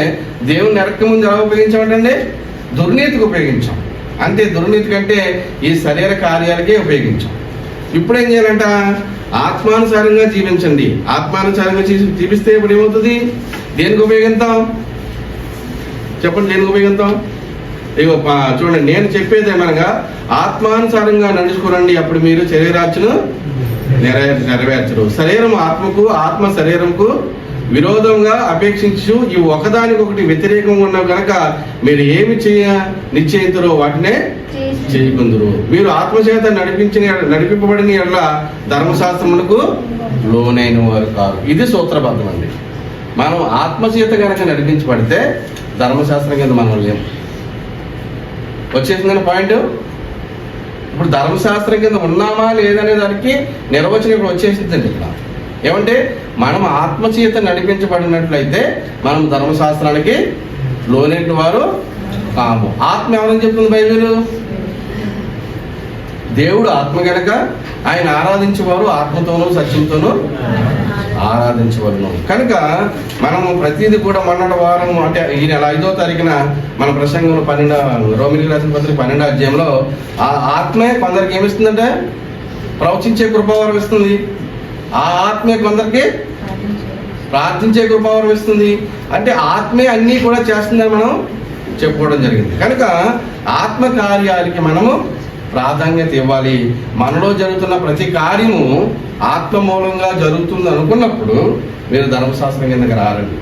దేవుని నరక ముందు ఎలా ఉపయోగించామంటే దుర్నీతికి ఉపయోగించాం. అంతే, దుర్నీతి కంటే ఈ శరీర కార్యాలకే ఉపయోగించాం. ఇప్పుడు ఏం చేయాలంట? ఆత్మానుసారంగా జీవించండి. ఆత్మానుసారంగా జీవిస్తే ఇప్పుడు ఏమవుతుంది? దేనికి ఉపయోగిస్తాం చెప్పండి, దేనికి ఉపయోగిస్తాం? ఇగో చూడండి, నేను చెప్పేది ఏమనగా ఆత్మానుసారంగా నడుచుకోనండి, అప్పుడు మీరు శరీరార్చను నెరవేర్చరు. శరీరం ఆత్మకు, ఆత్మ శరీరంకు విరోధంగా అపేక్షించు ఇవి ఒకదానికొకటి వ్యతిరేకంగా ఉన్నవి కనుక మీరు ఏమి నిశ్చయితురో వాటినే చేయకుందురు. మీరు ఆత్మచేత నడిపింపబడిన ఎడల ధర్మశాస్త్రములకు లోనైన వారు కాదు. ఇది సూత్రబద్ధం అండి. మనం ఆత్మచేత కనుక నడిపించబడితే ధర్మశాస్త్రం కింద మనం లేము. వచ్చేసిందని పాయింట్. ఇప్పుడు ధర్మశాస్త్రం కింద ఉన్నామా లేదనే దానికి నిర్వచనం ఇప్పుడు వచ్చేసిందండి. ఇక్కడ ఏమంటే మనం ఆత్మచేత నడిపించబడినట్లయితే మనం ధర్మశాస్త్రానికి లోనైన వారు కాము. ఆత్మ ఎవరని చెప్తుంది బైబిల్? దేవుడు ఆత్మ కనుక ఆయన ఆరాధించేవారు ఆత్మతోనూ సత్యంతోనూ ఆరాధించవలను. కనుక మనము ప్రతిదీ కూడా మొన్నటి వారం అంటే ఈ నెల 5వ తారీఖున మన ప్రసంగంలో 12 రోమిలికి రాసిన పత్రిక 12వ అధ్యాయంలో ఆ ఆత్మే కొందరికి ఏమిస్తుందంటే ప్రవచించే కృపావరం ఇస్తుంది. ఆ ఆత్మే కొందరికి ప్రార్థించే కృపావరం ఇస్తుంది. అంటే ఆత్మే అన్నీ కూడా చేస్తుందని మనం చెప్పుకోవడం జరిగింది. కనుక ఆత్మ కార్యాలకి మనము ప్రాధాన్యత ఇవ్వాలి. మనలో జరుగుతున్న ప్రతి కార్యము ఆత్మ మూలంగా జరుగుతుంది అనుకున్నప్పుడు మీరు ధర్మశాస్త్రం కిందకి రారండి.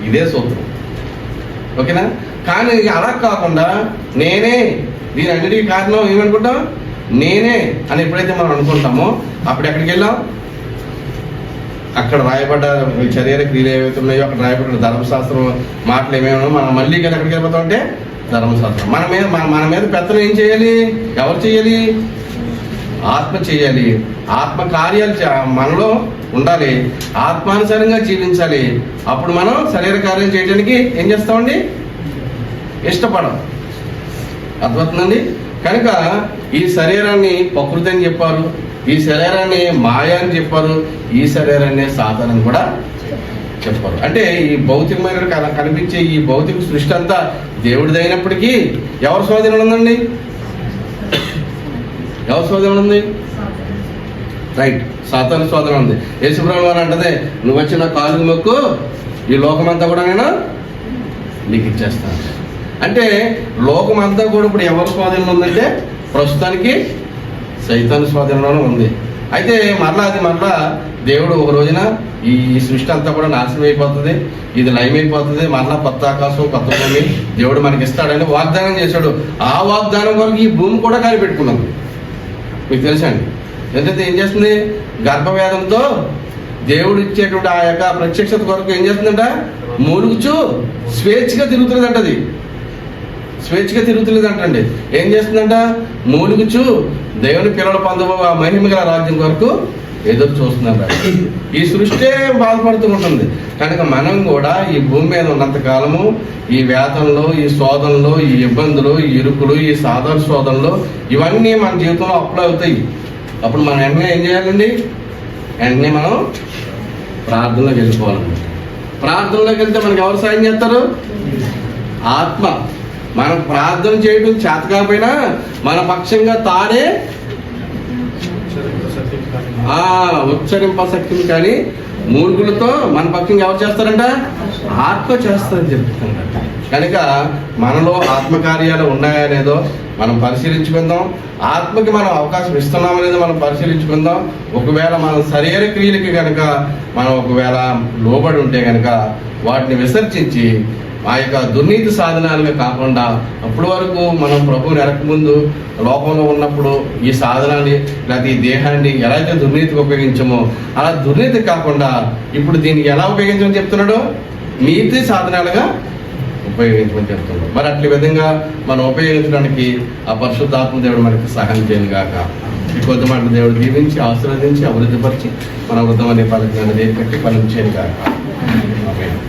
ఇదే సూత్రం, ఓకేనా? కానీ అలా కాకుండా నేనే దీని అన్నిటికీ కారణం ఏమనుకుంటాం? నేనే అని ఎప్పుడైతే మనం అనుకుంటామో అప్పుడు ఎక్కడికి వెళ్ళాం? అక్కడ రాయబడ్డ శరీర క్రియలు ఏవైతే ఉన్నాయో అక్కడ రాయబడ్డ ధర్మశాస్త్రం మాటలు ఏమేమో మనం మళ్ళీ కదా ఎక్కడికి వెళ్ళిపోతాం అంటే ధర్మశాస్త్రం. మన మీద పెత్తనం ఏం చేయాలి? ఎవరు చేయాలి? ఆత్మ చేయాలి. ఆత్మ కార్యాలు మనలో ఉండాలి. ఆత్మానుసారంగా జీవించాలి. అప్పుడు మనం శరీర కార్యాలు చేయడానికి ఏం చేస్తామండి? ఇష్టపడం. అర్థమవుతుందండి? కనుక ఈ శరీరాన్ని ప్రకృతి అని చెప్పారు, ఈ శరీరాన్ని మాయ అని చెప్పారు, ఈ శరీరాన్ని సాతానని కూడా చెప్పారు. అంటే ఈ భౌతికమైన కనిపించే ఈ భౌతిక సృష్టి అంతా దేవుడిదైనప్పటికీ ఎవరి స్వాధీనం ఉందండి? ఎవరి స్వాధీనం ఉంది? రైట్, సాతాను స్వాధీనం ఉంది. యేసుప్రభువు వారు అంటదే, నువ్వు వచ్చిన కాలు మొక్కు, ఈ లోకమంతా కూడా నేను నీకు ఇచ్చేస్తాను. అంటే లోకమంతా కూడా ఇప్పుడు ఎవరి స్వాధీనంలో ఉందంటే ప్రస్తుతానికి సైతాను స్వాధీనంలోనే ఉంది. అయితే మరలా దేవుడు ఒక రోజున ఈ సృష్టి అంతా కూడా నాశనం అయిపోతుంది, ఇది లయమైపోతుంది, మరలా కొత్త ఆకాశం కొత్త భూమి దేవుడు మనకి ఇస్తాడని వాగ్దానం చేశాడు. ఆ వాగ్దానం కొరకు ఈ భూమి కూడా కనిపెట్టుకున్నది. మీకు తెలుసండి, ఎందుకంటే ఏం చేస్తుంది? గర్భవేదంతో దేవుడు ఇచ్చేటువంటి ఆ యొక్క ప్రత్యక్షత కొరకు ఏం చేస్తుందంట? మూలుగుచు స్వేచ్ఛగా తిరుగుతున్నదంట. అది స్వేచ్ఛగా తిరుగుతున్నదంటండి. ఏం చేస్తుందంట? మూలుగుచు దేవుని పిల్లల పొందబో ఆ మహిమ గల రాజ్యం కొరకు ఎదురు చూస్తుందంట. ఈ సృష్టి బాధపడుతూ ఉంటుంది. కనుక మనం కూడా ఈ భూమి మీద ఉన్నంత కాలము ఈ వేతనలు, ఈ శోధనలు, ఈ ఇబ్బందులు, ఈ ఇరుకులు, ఈ సాధారణ శోధనలు ఇవన్నీ మన జీవితంలో అప్లై అవుతాయి. అప్పుడు మనం వెంటనే ఏం చేయాలండి? వెంటనే మనం ప్రార్థనలోకి వెళ్ళిపోవాలండి. ప్రార్థనలోకి వెళ్తే మనకి ఎవరు సాయం చేస్తారు? ఆత్మ. మనం ప్రార్థన చేయడం చేత కాకపోయినా మన పక్షంగా తానే ఉచ్చరింప శక్తిని కానీ మూలుగులతో మన పక్షంగా ఎవరు చేస్తారంట? ఆత్మ చేస్తారని చెప్తున్నారు. కనుక మనలో ఆత్మకార్యాలు ఉన్నాయా లేదో మనం పరిశీలించుకుందాం. ఆత్మకి మనం అవకాశం ఇస్తున్నామో లేదో మనం పరిశీలించుకుందాం. ఒకవేళ మనం శరీర క్రియలకి కనుక మనం ఒకవేళ లోబడి ఉంటే కనుక వాటిని విసర్జించి ఆ యొక్క దుర్నీతి సాధనాలుగా కాకుండా అప్పటి వరకు మనం ప్రభువుని ఎరకముందు లోకంలో ఉన్నప్పుడు ఈ సాధనాన్ని లేకపోతే ఈ దేహాన్ని ఎలా అయితే దుర్నీతికి ఉపయోగించామో అలా దుర్నీతి కాకుండా ఇప్పుడు దీన్ని ఎలా ఉపయోగించమని చెప్తున్నాడు? నీతి సాధనాలుగా ఉపయోగించమని చెప్తున్నాడు. మరి అట్ల విధంగా మనం ఉపయోగించడానికి ఆ పరిశుద్ధాత్మ దేవుడు మనకి సహాయం చేయను గాక. ఈ కొద్ది మాట దేవుడు దీవించి ఆశీర్వదించి అభివృద్ధిపరిచి మన వృద్ధమనే పలికి దేని కట్టి ఫలం చేయను గాక. ఆమేన్.